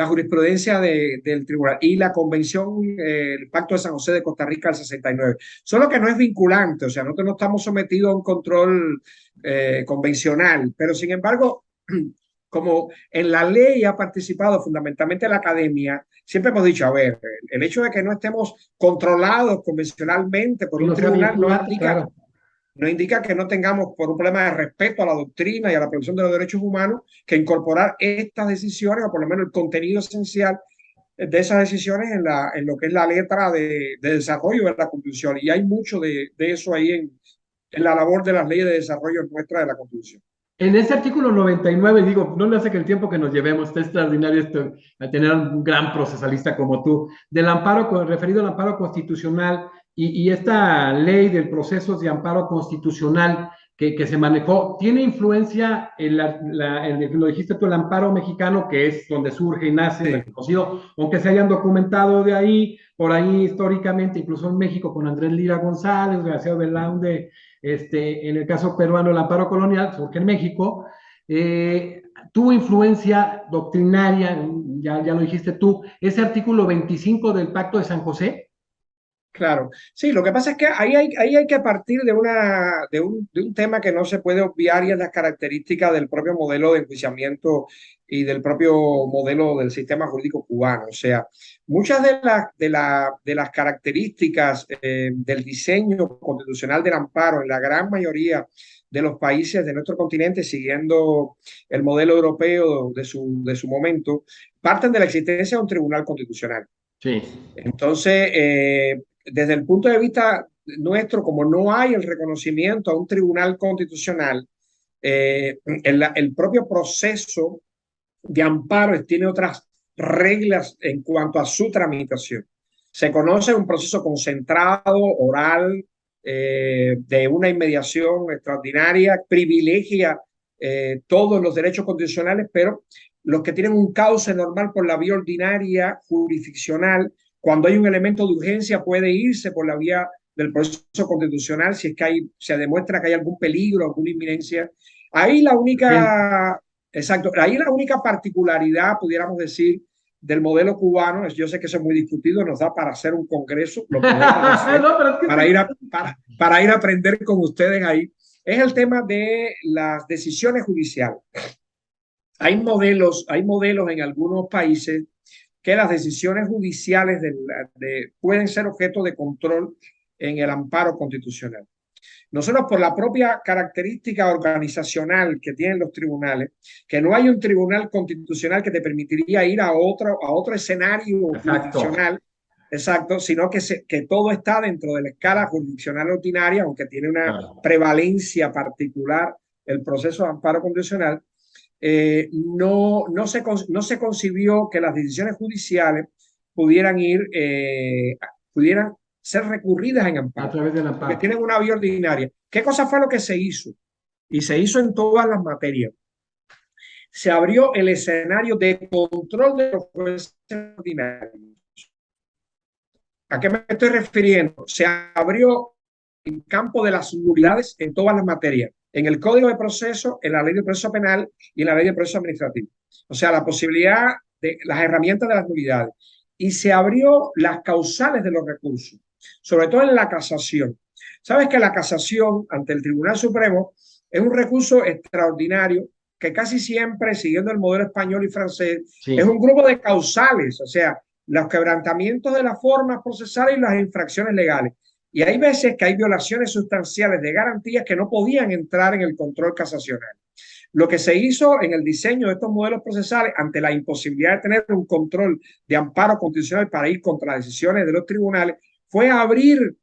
jurisprudencia del tribunal y la convención, el Pacto de San José de Costa Rica del 69. Solo que no es vinculante, o sea, nosotros no estamos sometidos a un control convencional, pero sin embargo, como en la ley ha participado fundamentalmente la academia, siempre hemos dicho, a ver, el hecho de que no estemos controlados convencionalmente por un tribunal no indica que no tengamos, por un problema de respeto a la doctrina y a la protección de los derechos humanos, que incorporar estas decisiones, o por lo menos el contenido esencial de esas decisiones en lo que es la letra de desarrollo de la Constitución. Y hay mucho de eso ahí en la labor de las leyes de desarrollo nuestra de la Constitución. En ese artículo 99, digo, no le hace que el tiempo que nos llevemos, está extraordinario esto, a tener un gran procesalista como tú, del amparo, referido al amparo constitucional y esta ley del proceso de amparo constitucional que se manejó, ¿tiene influencia en lo dijiste tú, el amparo mexicano, que es donde surge y nace, sí, conocido, aunque se hayan documentado de ahí, por ahí históricamente, incluso en México con Andrés Lira González, Graciela Belaunde, en el caso peruano, el amparo colonial, surge en México, tuvo influencia doctrinaria, ya lo dijiste tú, ese artículo 25 del Pacto de San José. Claro, sí, lo que pasa es que ahí hay que partir de un tema que no se puede obviar, y es las características del propio modelo de enjuiciamiento y del propio modelo del sistema jurídico cubano. O sea, muchas de las características del diseño constitucional del amparo en la gran mayoría de los países de nuestro continente, siguiendo el modelo europeo de su momento, parten de la existencia de un tribunal constitucional. Sí. Entonces, desde el punto de vista nuestro, como no hay el reconocimiento a un tribunal constitucional, el propio proceso de amparo tiene otras reglas en cuanto a su tramitación. Se conoce un proceso concentrado, oral, de una inmediación extraordinaria, privilegia todos los derechos constitucionales, pero los que tienen un cauce normal por la vía ordinaria, jurisdiccional, cuando hay un elemento de urgencia puede irse por la vía del proceso constitucional si es que se demuestra que hay algún peligro, alguna inminencia. Ahí la única, exacto, ahí la única particularidad, pudiéramos decir, del modelo cubano, yo sé que eso es muy discutido, nos da para hacer un congreso, lo hacer, no, para ir a aprender con ustedes ahí, es el tema de las decisiones judiciales. Hay modelos en algunos países que las decisiones judiciales pueden ser objeto de control en el amparo constitucional. Nosotros, por la propia característica organizacional que tienen los tribunales, que no hay un tribunal constitucional que te permitiría ir a otro escenario jurisdiccional, exacto, sino que todo está dentro de la escala jurisdiccional ordinaria, aunque tiene una prevalencia particular el proceso de amparo constitucional. No se concibió que las decisiones judiciales pudieran ser recurridas en amparo, a través del amparo, que tienen una vía ordinaria. ¿Qué cosa fue lo que se hizo? Y se hizo en todas las materias. Se abrió el escenario de control de los jueces ordinarios. ¿A qué me estoy refiriendo? Se abrió el campo de las nulidades en todas las materias, en el Código de Proceso, en la Ley de Proceso Penal y en la Ley de Proceso Administrativo. O sea, la posibilidad de las herramientas de las nulidades. Y se abrió las causales de los recursos, sobre todo en la casación. Sabes que la casación ante el Tribunal Supremo es un recurso extraordinario que casi siempre, siguiendo el modelo español y francés, es un grupo de causales, o sea, los quebrantamientos de las formas procesales y las infracciones legales. Y hay veces que hay violaciones sustanciales de garantías que no podían entrar en el control casacional. Lo que se hizo en el diseño de estos modelos procesales, ante la imposibilidad de tener un control de amparo constitucional para ir contra las decisiones de los tribunales, fue abrir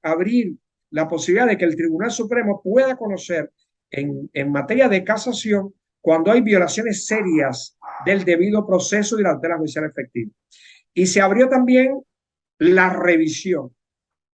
la posibilidad de que el Tribunal Supremo pueda conocer en materia de casación cuando hay violaciones serias del debido proceso y la tutela judicial efectiva. Y se abrió también la revisión. O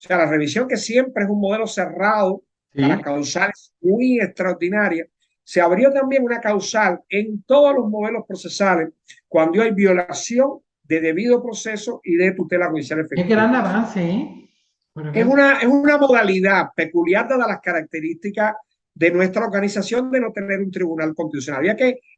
sea, la revisión, que siempre es un modelo cerrado para Sí. causales muy extraordinarias, se abrió también una causal en todos los modelos procesales cuando hay violación de debido proceso y de tutela judicial Qué efectiva. gran avance, ¿eh? Por Es ejemplo. una modalidad peculiar dada las características de nuestra organización de no tener un tribunal constitucional.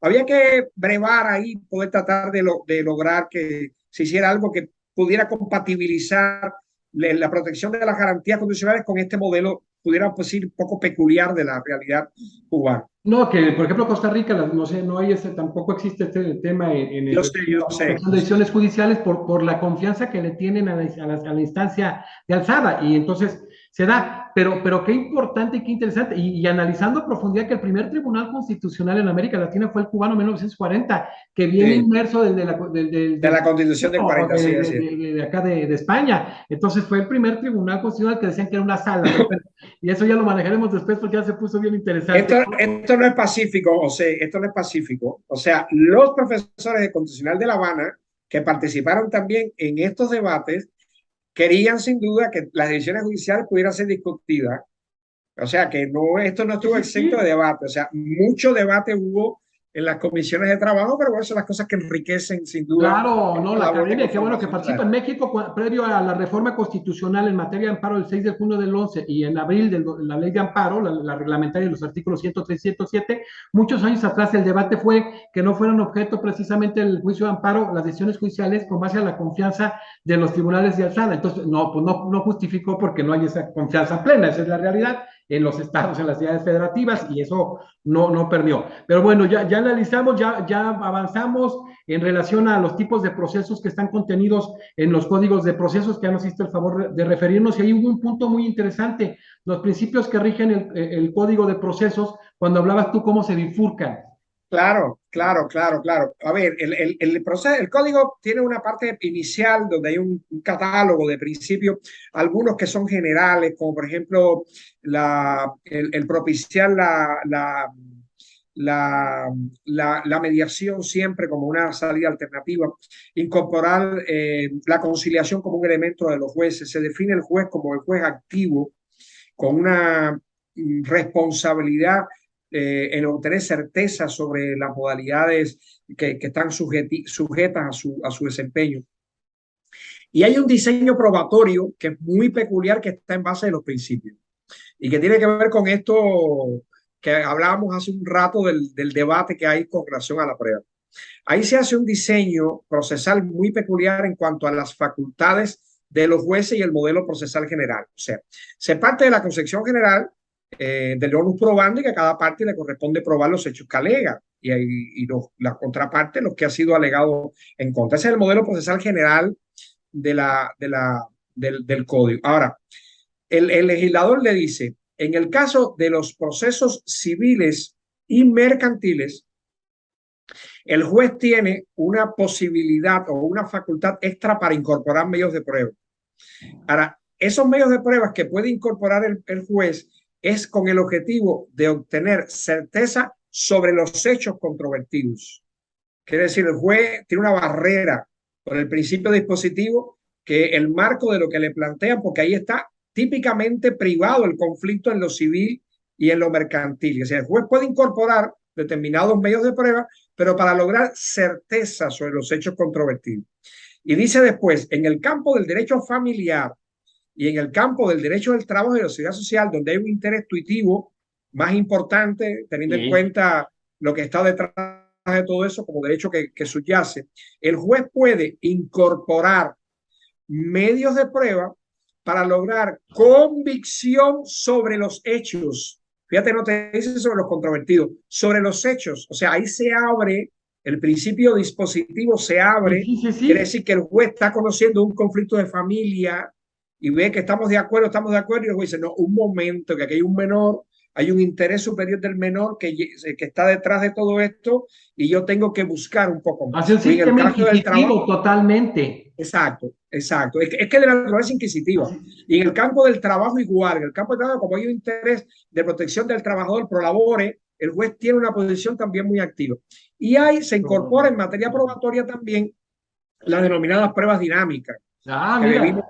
Había que brevar ahí, poder tratar de lograr que se hiciera algo que pudiera compatibilizar la protección de las garantías constitucionales con este modelo, pudiera decir, un poco peculiar de la realidad cubana. No, que por ejemplo Costa Rica, no sé, no hay ese, tampoco existe este tema en el Yo la sé, protección de decisiones judiciales por la confianza que le tienen a la instancia de alzada, y entonces se da, pero qué importante y qué interesante, y analizando a profundidad que el primer tribunal constitucional en América Latina fue el cubano en 1940, que viene sí, inmerso de la Constitución del 40, sí, así es. de acá de España, entonces fue el primer tribunal constitucional que decían que era una sala, pero bueno, y eso ya lo manejaremos después porque ya se puso bien interesante. Esto no es pacífico, o sea, esto no es pacífico. O sea, los profesores de Constitucional de La Habana que participaron también en estos debates querían sin duda que las decisiones judiciales pudieran ser discutidas. O sea, que no, esto no Sí, estuvo sí, exento de sí. debate. O sea, mucho debate hubo en las comisiones de trabajo, pero bueno, son las cosas que enriquecen sin duda Claro, no, la la labor de academia, qué bueno que conformación de participa la... en México previo a la reforma constitucional en materia de amparo del 6 de junio del 11 y en abril de la ley de amparo, la reglamentaria de los artículos 103 y 107. Muchos años atrás el debate fue que no fueran objeto precisamente el juicio de amparo, las decisiones judiciales con base a la confianza de los tribunales de alzada. Entonces, no, pues no justificó porque no hay esa confianza plena, esa es la realidad en los estados, en las ciudades federativas, y eso no perdió. Pero bueno, ya analizamos, ya avanzamos en relación a los tipos de procesos que están contenidos en los códigos de procesos que nos hiciste el favor de referirnos. Y ahí hubo un punto muy interesante, los principios que rigen el código de procesos, cuando hablabas tú cómo se bifurcan. Claro, claro, claro, claro. A ver, el proceso, el código tiene una parte inicial donde hay un catálogo de principios, algunos que son generales, como por ejemplo el propiciar la mediación siempre como una salida alternativa, incorporar la conciliación como un elemento de los jueces. Se define el juez como el juez activo con una responsabilidad en obtener certeza sobre las modalidades que están sujetas a su desempeño. Y hay un diseño probatorio que es muy peculiar, que está en base de los principios y que tiene que ver con esto que hablábamos hace un rato del debate que hay con relación a la prueba. Ahí se hace un diseño procesal muy peculiar en cuanto a las facultades de los jueces y el modelo procesal general. O sea, se parte de la concepción general del onus probando, y que a cada parte le corresponde probar los hechos que alega la contraparte los que ha sido alegado en contra. Ese es el modelo procesal general del código. Ahora, el legislador le dice, en el caso de los procesos civiles y mercantiles, el juez tiene una posibilidad o una facultad extra para incorporar medios de prueba. Ahora, esos medios de pruebas que puede incorporar el juez es con el objetivo de obtener certeza sobre los hechos controvertidos. Quiere decir, el juez tiene una barrera por el principio dispositivo, que el marco de lo que le plantean, porque ahí está típicamente privado el conflicto en lo civil y en lo mercantil. O sea, el juez puede incorporar determinados medios de prueba, pero para lograr certeza sobre los hechos controvertidos. Y dice después, en el campo del derecho familiar y en el campo del derecho del trabajo y de la seguridad social, donde hay un interés tuitivo más importante, teniendo en Sí. cuenta lo que está detrás de todo eso como derecho que subyace, el juez puede incorporar medios de prueba para lograr convicción sobre los hechos. Fíjate, no te dice sobre los controvertidos, sobre los hechos. O sea, ahí se abre el principio dispositivo, se Sí, abre. sí, sí, Quiere sí. decir que el juez está conociendo un conflicto de familia y ve que estamos de acuerdo, y el juez dice, no, un momento, que aquí hay un menor, hay un interés superior del menor que está detrás de todo esto, y yo tengo que buscar un poco Hace más. un Y en el sistema caso del trabajo, inquisitivo totalmente. exacto, exacto. Es que de la naturaleza inquisitiva. Y en el campo del trabajo igual, en el campo del trabajo, como hay un interés de protección del trabajador pro labore, el juez tiene una posición también muy activa. Y ahí se incorpora en materia probatoria también las denominadas pruebas dinámicas, Ah, que mira. vivimos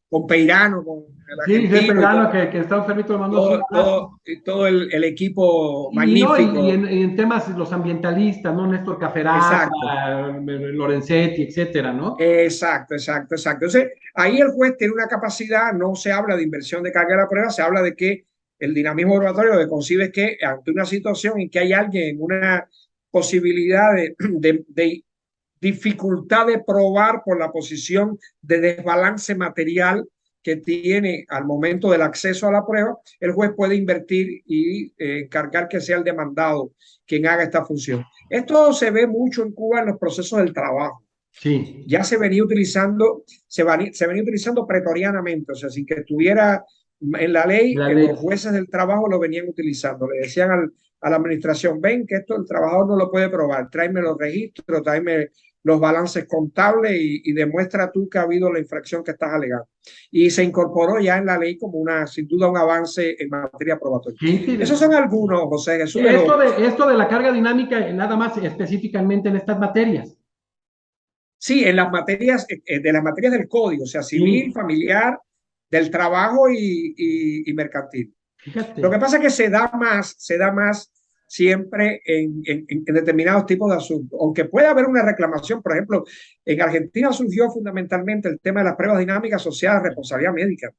con Peirano, con el Sí, Jefe argentino y Verano, todo, que está enfermito, le mando un abrazo. todo el equipo Y no, magnífico. y en temas los ambientalistas, ¿no? Néstor Caferata, Exacto. Lorenzetti, etcétera, ¿no? Exacto, exacto, exacto. Entonces, ahí el juez tiene una capacidad, no se habla de inversión de carga de la prueba, se habla de que el dinamismo probatorio lo que concibe es que ante una situación en que hay alguien en una posibilidad de dificultad de probar por la posición de desbalance material que tiene al momento del acceso a la prueba, el juez puede invertir y encargar que sea el demandado quien haga esta función. Esto se ve mucho en Cuba en los procesos del trabajo. Sí. Ya se venía utilizando pretorianamente, o sea, sin que estuviera en la ley, La ley. los jueces del trabajo lo venían utilizando. Le decían a la administración, ven que esto el trabajador no lo puede probar, tráeme los registros, tráeme los balances contables y demuestra tú que ha habido la infracción que estás alegando. Y se incorporó ya en la ley como sin duda un avance en materia probatoria. Qué Esos son interesante. algunos, José Jesús, de los... Esto de la carga dinámica, nada más específicamente en estas materias. Sí, en las materias, de las materias del código, o sea, civil, Sí, familiar, del trabajo y mercantil. Lo que fíjate. pasa es que se da más siempre en determinados tipos de asuntos. Aunque puede haber una reclamación, por ejemplo, en Argentina surgió fundamentalmente el tema de las pruebas dinámicas asociadas a responsabilidad médica,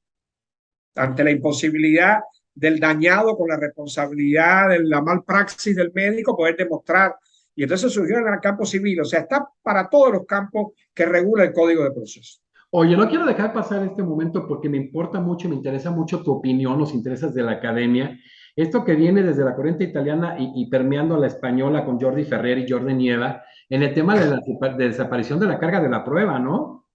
ante la imposibilidad del dañado con la responsabilidad de la malpraxis del médico poder demostrar. Y entonces surgió en el campo civil, o sea, está para todos los campos que regula el Código de Proceso. Oye, no quiero dejar pasar este momento porque me importa mucho, me interesa mucho tu opinión, los intereses de la academia. Esto que viene desde la corriente italiana y permeando a la española con Jordi Ferrer y Jordi Nieva en el tema de la desaparición de la carga de la prueba, ¿no?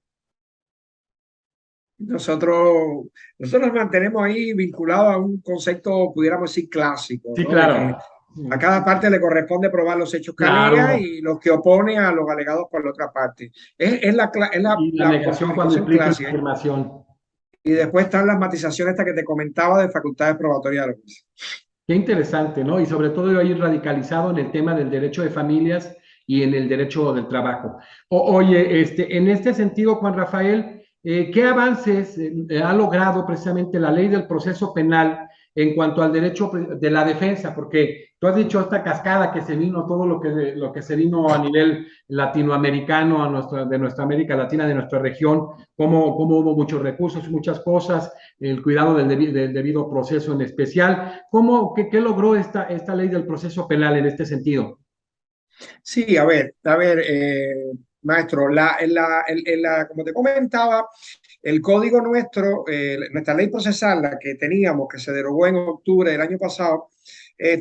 Nosotros, nosotros nos mantenemos ahí vinculados a un concepto, pudiéramos decir, clásico, Sí, ¿no? De que claro. a cada parte le corresponde probar los hechos que alega Claro. y los que opone a los alegados por la otra parte. Es Y la la negación cuando justificación implica una clásica. afirmación. Y después están las matizaciones estas que te comentaba de facultades probatorias de la justicia. Qué interesante, ¿no? Y sobre todo yo ahí radicalizado en el tema del derecho de familias y en el derecho del trabajo. Oye, en este sentido, Juan Rafael, ¿qué avances ha logrado precisamente la ley del proceso penal en cuanto al derecho de la defensa? Porque tú has dicho esta cascada que se vino, todo lo que se vino a nivel latinoamericano, de nuestra América Latina, de nuestra región, cómo hubo muchos recursos, muchas cosas, el cuidado del debido proceso en especial. ¿Qué logró esta ley del proceso penal en este sentido? Sí, maestro, como te comentaba, el código nuestro, nuestra ley procesal, la que teníamos, que se derogó en octubre del año pasado,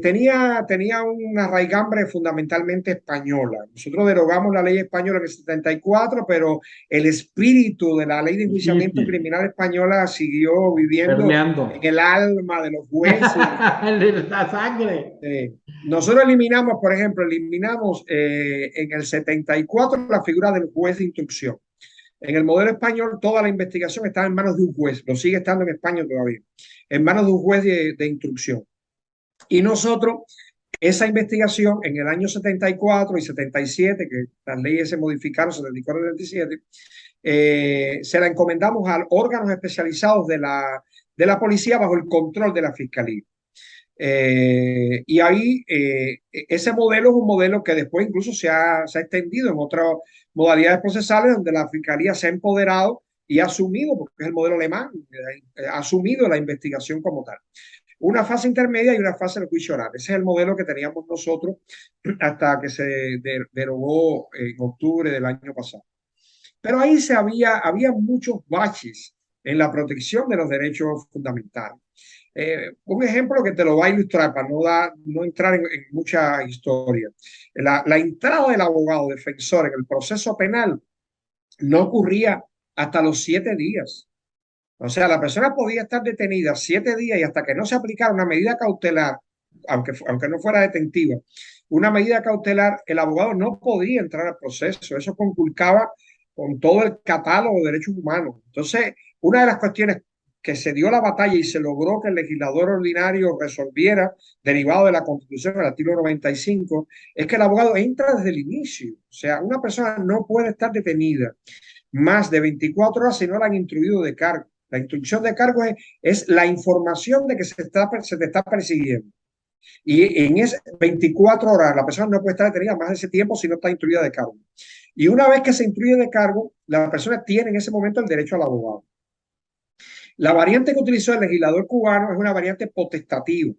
tenía una raigambre fundamentalmente española. Nosotros derogamos la ley española en el 74, pero el espíritu de la ley de Sí, enjuiciamiento sí, criminal española siguió viviendo en permeando. el alma de los jueces. La sangre. Nosotros eliminamos, por ejemplo, en el 74 la figura del juez de instrucción. En el modelo español, toda la investigación estaba en manos de un juez, lo sigue estando en España todavía, en manos de un juez de instrucción. Y nosotros, esa investigación en el año 74 y 77, que las leyes se modificaron, 74 y 77, se la encomendamos a órganos especializados de la policía bajo el control de la fiscalía. Y ahí ese modelo es un modelo que después incluso se ha extendido en otras modalidades procesales donde la fiscalía se ha empoderado y ha asumido, porque es el modelo alemán, ha asumido la investigación como tal. Una fase intermedia y una fase del juicio oral. Ese es el modelo que teníamos nosotros hasta que se derogó en octubre del año pasado. Pero ahí había muchos baches en la protección de los derechos fundamentales. Un ejemplo que te lo va a ilustrar para no entrar en mucha historia. La entrada del abogado defensor en el proceso penal no ocurría hasta los 7 días. O sea, la persona podía estar detenida 7 días y hasta que no se aplicara una medida cautelar, aunque no fuera detentiva, una medida cautelar, el abogado no podía entrar al proceso. Eso conculcaba con todo el catálogo de derechos humanos. Entonces, una de las cuestiones que se dio la batalla y se logró que el legislador ordinario resolviera, derivado de la Constitución, el artículo 95, es que el abogado entra desde el inicio. O sea, una persona no puede estar detenida más de 24 horas si no la han instruido de cargo. La instrucción de cargo es la información de que se te está persiguiendo. Y en esas 24 horas la persona no puede estar detenida más de ese tiempo si no está instruida de cargo. Y una vez que se instruye de cargo, la persona tiene en ese momento el derecho al abogado. La variante que utilizó el legislador cubano es una variante potestativa.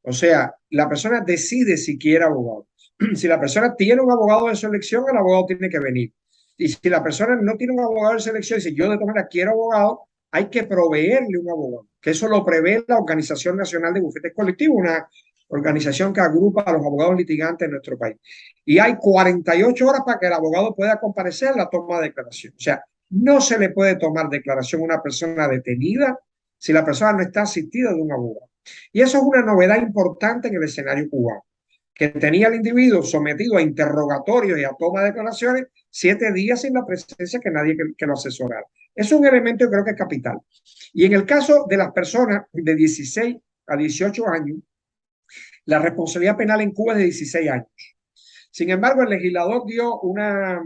O sea, la persona decide si quiere abogado. Si la persona tiene un abogado de su elección, el abogado tiene que venir. Y si la persona no tiene un abogado de su elección y dice, yo de todas maneras quiero abogado, hay que proveerle un abogado. Que eso lo prevé la Organización Nacional de Bufetes Colectivos, una organización que agrupa a los abogados litigantes en nuestro país. Y hay 48 horas para que el abogado pueda comparecer a la toma de declaración. O sea, no se le puede tomar declaración a una persona detenida si la persona no está asistida de un abogado. Y eso es una novedad importante en el escenario cubano, que tenía al individuo sometido a interrogatorios y a toma de declaraciones 7 días sin la presencia de nadie que lo asesorara. Es un elemento que creo que es capital. Y en el caso de las personas de 16 a 18 años, la responsabilidad penal en Cuba es de 16 años. Sin embargo, el legislador dio una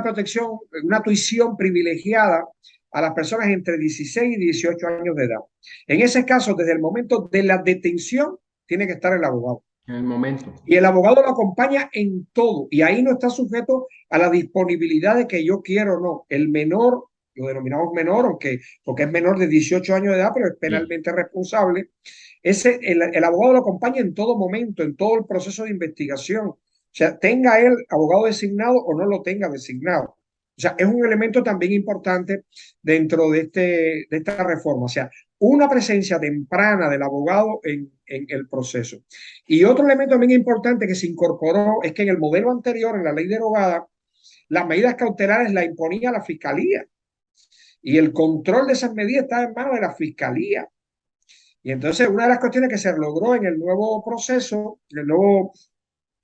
protección, una tuición privilegiada a las personas entre 16 y 18 años de edad. En ese caso, desde el momento de la detención, tiene que estar el abogado. En el momento. Y el abogado lo acompaña en todo. Y ahí no está sujeto a la disponibilidad de que yo quiero o no. El menor, lo denominamos menor, aunque porque es menor de 18 años de edad, pero es penalmente responsable. El abogado lo acompaña en todo momento, en todo el proceso de investigación. O sea, tenga él abogado designado o no lo tenga designado. O sea, es un elemento también importante dentro de esta reforma. O sea, una presencia temprana del abogado en el proceso. Y otro elemento también importante que se incorporó es que en el modelo anterior, en la ley derogada, las medidas cautelares la imponía la fiscalía. Y el control de esas medidas estaba en manos de la fiscalía. Y entonces una de las cuestiones que se logró en el nuevo proceso, en el nuevo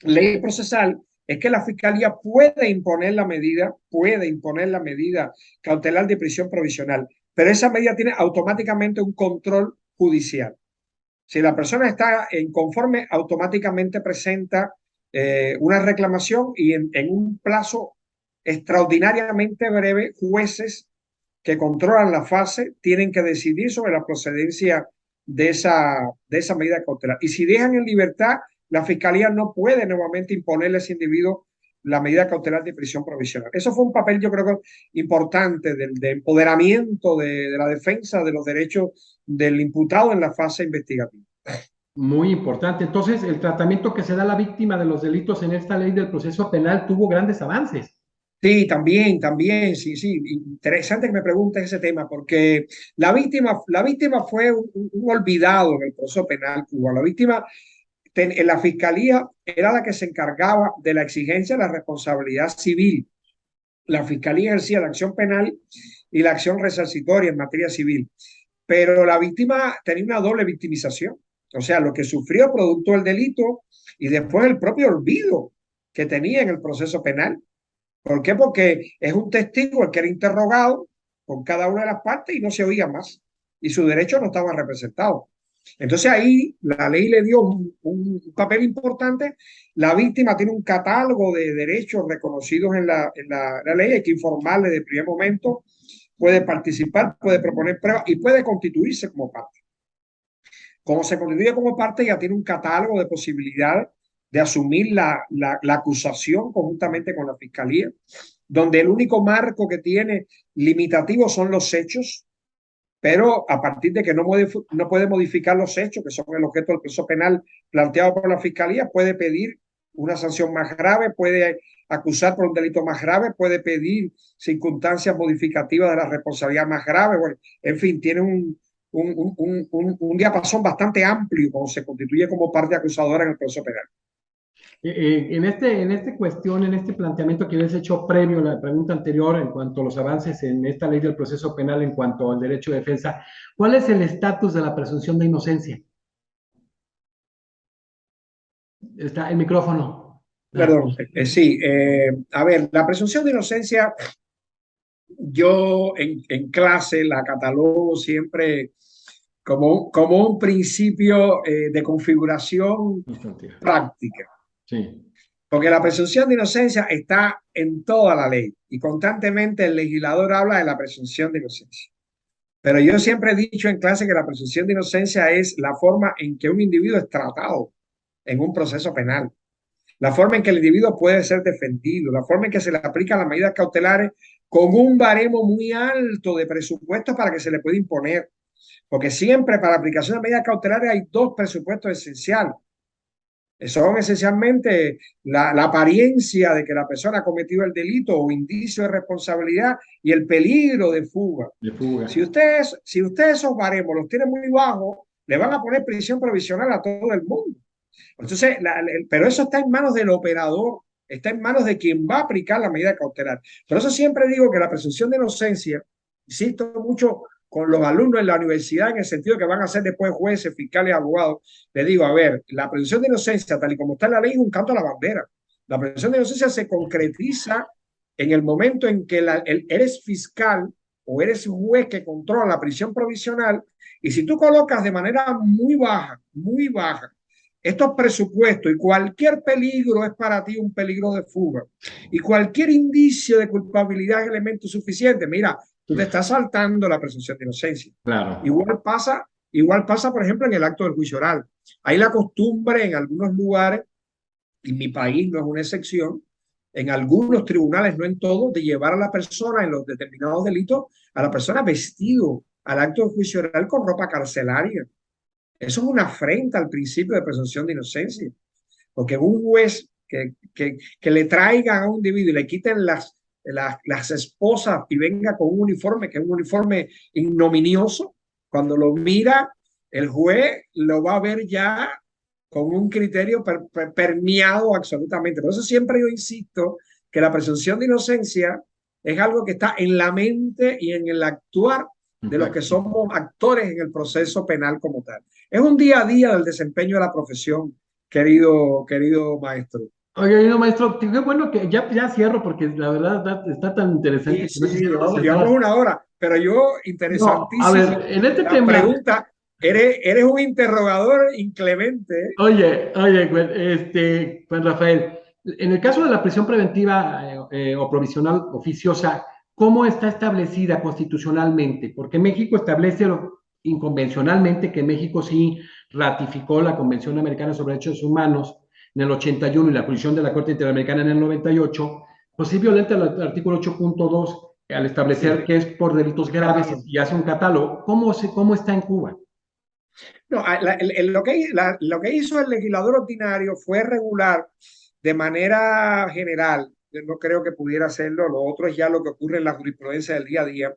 ley procesal, es que la fiscalía puede imponer la medida cautelar de prisión provisional, pero esa medida tiene automáticamente un control judicial. Si la persona está inconforme, automáticamente presenta una reclamación y en un plazo extraordinariamente breve, jueces que controlan la fase tienen que decidir sobre la procedencia de esa medida cautelar. Y si dejan en libertad, la fiscalía no puede nuevamente imponerle a ese individuo la medida cautelar de prisión provisional. Eso fue un papel, yo creo, importante de empoderamiento de la defensa de los derechos del imputado en la fase investigativa. Muy importante. Entonces, el tratamiento que se da a la víctima de los delitos en esta ley del proceso penal tuvo grandes avances. Sí, también, sí, sí. Interesante que me preguntes ese tema, porque la víctima fue un olvidado en el proceso penal cubano. La víctima en la fiscalía era la que se encargaba de la exigencia de la responsabilidad civil. La fiscalía ejercía la acción penal y la acción resarcitoria en materia civil, pero la víctima tenía una doble victimización, o sea, lo que sufrió producto del delito y después el propio olvido que tenía en el proceso penal. ¿Por qué? Porque es un testigo el que era interrogado con cada una de las partes y no se oía más y su derecho no estaba representado. Entonces ahí la ley le dio un papel importante. La víctima tiene un catálogo de derechos reconocidos en la ley. Hay que informarle de primer momento. Puede participar, puede proponer pruebas y puede constituirse como parte. Como se constituye como parte, ya tiene un catálogo de posibilidades de asumir la acusación conjuntamente con la fiscalía, donde el único marco que tiene limitativo son los hechos, pero a partir de que no puede modificar los hechos, que son el objeto del proceso penal planteado por la fiscalía, puede pedir una sanción más grave, puede acusar por un delito más grave, puede pedir circunstancias modificativas de la responsabilidad más grave. Bueno, en fin, tiene un diapasón bastante amplio cuando se constituye como parte acusadora en el proceso penal. En este planteamiento que habías hecho previo a la pregunta anterior en cuanto a los avances en esta ley del proceso penal en cuanto al derecho de defensa, ¿cuál es el estatus de la presunción de inocencia? Está el micrófono. Perdón, sí. A ver, la presunción de inocencia yo en clase la catalogo siempre como un principio de configuración Sustantiva. práctica. Sí, Porque la presunción de inocencia está en toda la ley y constantemente el legislador habla de la presunción de inocencia. Pero yo siempre he dicho en clase que la presunción de inocencia es la forma en que un individuo es tratado en un proceso penal, la forma en que el individuo puede ser defendido, la forma en que se le aplican las medidas cautelares con un baremo muy alto de presupuestos para que se le pueda imponer. Porque siempre para aplicación de medidas cautelares hay dos presupuestos esenciales. Son esencialmente la apariencia de que la persona ha cometido el delito o indicio de responsabilidad y el peligro de fuga. de fuga. Si usted esos baremos los tiene muy bajos, le van a poner prisión provisional a todo el mundo. Entonces, pero eso está en manos del operador, está en manos de quien va a aplicar la medida cautelar. Por eso siempre digo que la presunción de inocencia, insisto mucho con los alumnos en la universidad, en el sentido que van a ser después jueces, fiscales, abogados, les digo, a ver, la presunción de inocencia, tal y como está en la ley, es un canto a la bandera. La presunción de inocencia se concretiza en el momento en que eres fiscal o eres juez que controla la prisión provisional, y si tú colocas de manera muy baja, estos presupuestos y cualquier peligro es para ti un peligro de fuga y cualquier indicio de culpabilidad es elemento suficiente, mira, tú te estás saltando la presunción de inocencia. Claro. Igual pasa, por ejemplo, en el acto del juicio oral. Hay la costumbre en algunos lugares, y mi país no es una excepción, en algunos tribunales, no en todos, de llevar a la persona en los determinados delitos, a la persona vestido al acto del juicio oral con ropa carcelaria. Eso es una afrenta al principio de presunción de inocencia, porque un juez que le traigan a un individuo y le quiten las esposas y venga con un uniforme, que es un uniforme ignominioso, cuando lo mira, el juez lo va a ver ya con un criterio permeado absolutamente. Por eso siempre yo insisto que la presunción de inocencia es algo que está en la mente y en el actuar de los que somos actores en el proceso penal como tal. Es un día a día del desempeño de la profesión, querido maestro. Oye, no, maestro, qué bueno que ya cierro porque la verdad está tan interesante Sí, que no sí, quisiera llevamos cerrar. una hora, pero yo, No, a ver, interesantísimo en este la tema, pregunta. Eres un interrogador inclemente, ¿eh? oye, Juan Rafael, en el caso de la prisión preventiva o provisional oficiosa, ¿cómo está establecida constitucionalmente? Porque México establece inconvencionalmente que México sí ratificó la Convención Americana sobre Derechos Humanos en el 81 y la posición de la Corte Interamericana en el 98, pues sí violenta el artículo 8.2 al establecer Sí, que es por delitos el graves catálogo. y hace un catálogo. ¿Cómo está en Cuba? No, lo que hizo el legislador ordinario fue regular de manera general. Yo no creo que pudiera hacerlo, lo otro es ya lo que ocurre en la jurisprudencia del día a día.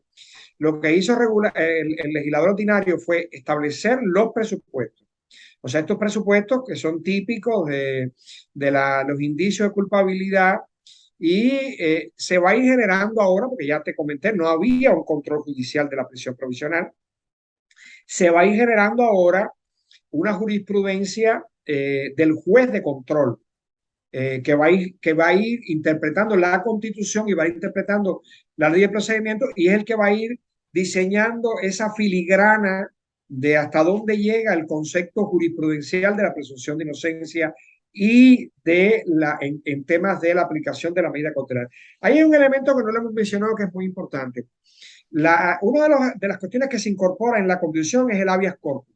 Lo que hizo el legislador ordinario fue establecer los presupuestos. O sea, estos presupuestos que son típicos de los indicios de culpabilidad, y se va a ir generando ahora, porque ya te comenté, no había un control judicial de la prisión provisional, se va a ir generando ahora una jurisprudencia del juez de control, que va a ir interpretando la Constitución y va a ir interpretando la ley de procedimiento, y es el que va a ir diseñando esa filigrana de hasta dónde llega el concepto jurisprudencial de la presunción de inocencia y en temas de la aplicación de la medida cautelar. Hay un elemento que no lo hemos mencionado que es muy importante. Una de las cuestiones que se incorpora en la Constitución es el habeas corpus.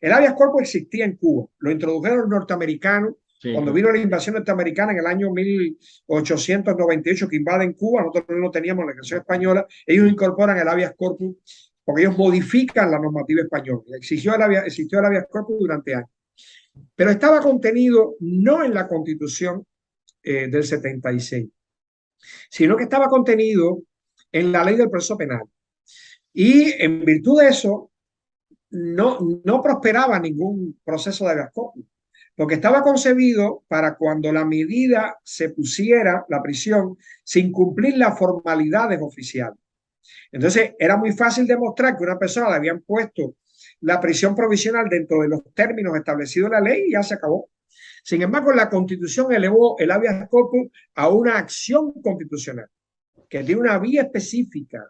El habeas corpus existía en Cuba, lo introdujeron los norteamericanos Sí, cuando claro. vino la invasión norteamericana en el año 1898, que invaden Cuba. Nosotros no teníamos la legislación española, ellos incorporan el habeas corpus porque ellos modifican la normativa española. Existió el habeas corpus durante años, pero estaba contenido no en la Constitución del 76, sino que estaba contenido en la ley del proceso penal. Y en virtud de eso, no prosperaba ningún proceso de habeas corpus, porque estaba concebido para cuando la medida se pusiera, la prisión, sin cumplir las formalidades oficiales. Entonces, era muy fácil demostrar que una persona le habían puesto la prisión provisional dentro de los términos establecidos en la ley y ya se acabó. Sin embargo, la Constitución elevó el habeas corpus a una acción constitucional, que tiene una vía específica.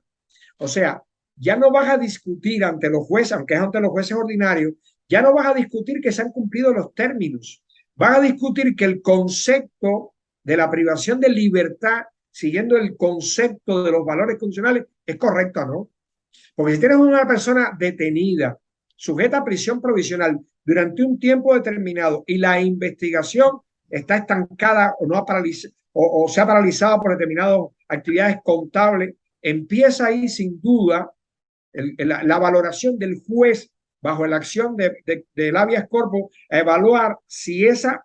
O sea, ya no vas a discutir ante los jueces, aunque es ante los jueces ordinarios, ya no vas a discutir que se han cumplido los términos. Vas a discutir que el concepto de la privación de libertad, siguiendo el concepto de los valores constitucionales, es correcto, ¿no? Porque si tienes una persona detenida, sujeta a prisión provisional durante un tiempo determinado y la investigación está estancada o no ha paralizado o se ha paralizado por determinadas actividades contables, empieza ahí sin duda la valoración del juez bajo la acción del habeas corpus a evaluar si esa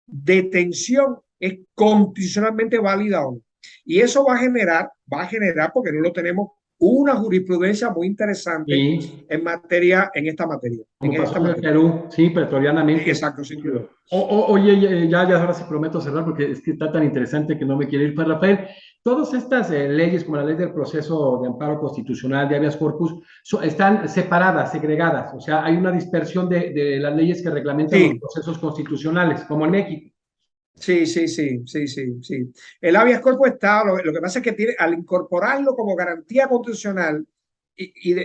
detención es constitucionalmente válida o no. Y eso va a generar, porque no lo tenemos, una jurisprudencia muy interesante Sí. en esta materia. Como en pasó esta en el materia. Perú, sí, pretorianamente. Exacto, sin duda. Oye, ya ahora sí prometo cerrar porque es que está tan interesante que no me quiere ir. Pues, Rafael, todas estas leyes, como la ley del proceso de amparo constitucional, de habeas corpus, están separadas, segregadas. O sea, hay una dispersión de las leyes que reglamentan los Sí, procesos constitucionales, como en México. sí. El habeas corpus está, lo que pasa es que tiene, al incorporarlo como garantía constitucional,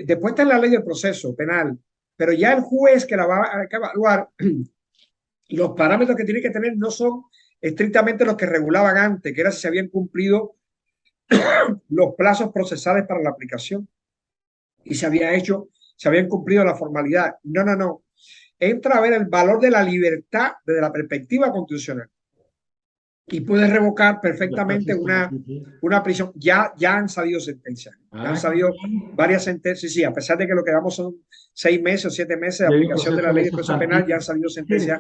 después está en la ley del proceso penal, pero ya el juez que la va a evaluar, los parámetros que tiene que tener no son estrictamente los que regulaban antes, que era si se habían cumplido los plazos procesales para la aplicación y se habían cumplido la formalidad. No. Entra a ver el valor de la libertad desde la perspectiva constitucional y puede revocar perfectamente una prisión. Ya han salido sentencias. Ya han salido varias sentencias. Sí, a pesar de que lo que damos son 6 meses o 7 meses de aplicación de la ley de proceso penal, ya han salido sentencias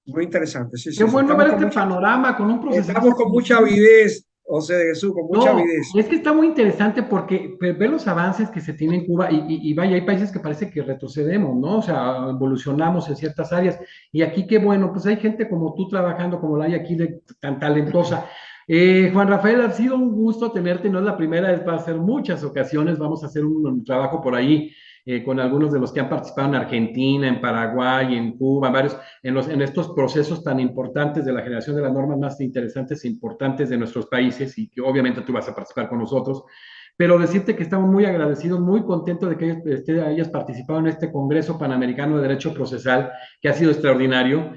muy interesantes. Qué bueno ver este panorama con un proceso. Estamos con mucha avidez, José de Jesús, con mucha avidez. Es que está muy interesante porque ver los avances que se tienen en Cuba y vaya, hay países que parece que retrocedemos, ¿no? O sea, evolucionamos en ciertas áreas. Y aquí qué bueno, pues hay gente como tú trabajando, como la hay aquí, tan talentosa. Juan Rafael, ha sido un gusto tenerte, no es la primera vez, va a ser muchas ocasiones, vamos a hacer un trabajo por ahí con algunos de los que han participado en Argentina, en Paraguay, en Cuba, varios, en estos procesos tan importantes de la generación de las normas más interesantes e importantes de nuestros países, y que obviamente tú vas a participar con nosotros. Pero decirte que estamos muy agradecidos, muy contentos de que hayas participado en este Congreso Panamericano de Derecho Procesal, que ha sido extraordinario.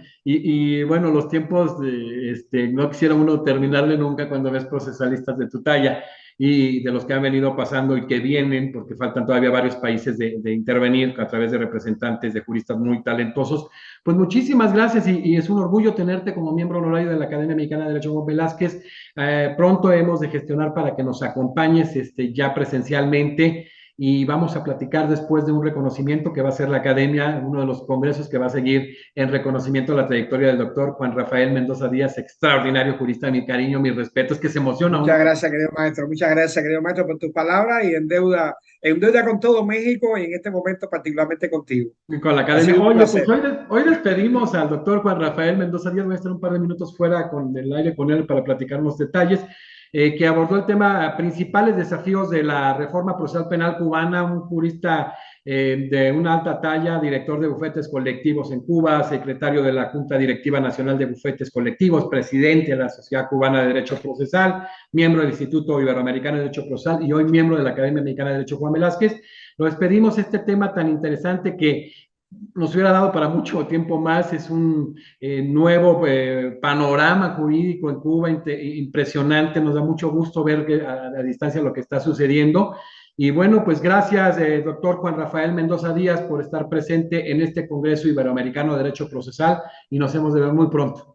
Bueno, los tiempos, no quisiera uno terminarle nunca cuando ves procesalistas de tu talla y de los que han venido pasando y que vienen, porque faltan todavía varios países de intervenir a través de representantes, de juristas muy talentosos. Pues muchísimas gracias y es un orgullo tenerte como miembro honorario de la Academia Mexicana de Derecho, Juan Velázquez. Pronto hemos de gestionar para que nos acompañes ya presencialmente y vamos a platicar después de un reconocimiento que va a ser la Academia, uno de los congresos que va a seguir en reconocimiento a la trayectoria del doctor Juan Rafael Mendoza Díaz, extraordinario jurista, mi cariño, mi respeto, es que se emociona. Muchas gracias, querido maestro, por tus palabras y en deuda con todo México y en este momento particularmente contigo. Con la Academia. Oye, pues hoy despedimos al doctor Juan Rafael Mendoza Díaz, voy a estar un par de minutos fuera con el aire con él para platicar unos detalles. Que abordó el tema principales desafíos de la reforma procesal penal cubana, un jurista de una alta talla, director de bufetes colectivos en Cuba, secretario de la Junta Directiva Nacional de Bufetes Colectivos, presidente de la Sociedad Cubana de Derecho Procesal, miembro del Instituto Iberoamericano de Derecho Procesal y hoy miembro de la Academia Mexicana de Derecho, Juan Velázquez. Lo despedimos este tema tan interesante que nos hubiera dado para mucho tiempo más, es un nuevo panorama jurídico en Cuba impresionante, nos da mucho gusto ver a distancia lo que está sucediendo. Y bueno, pues gracias, doctor Juan Rafael Mendoza Díaz, por estar presente en este Congreso Iberoamericano de Derecho Procesal y nos hemos de ver muy pronto.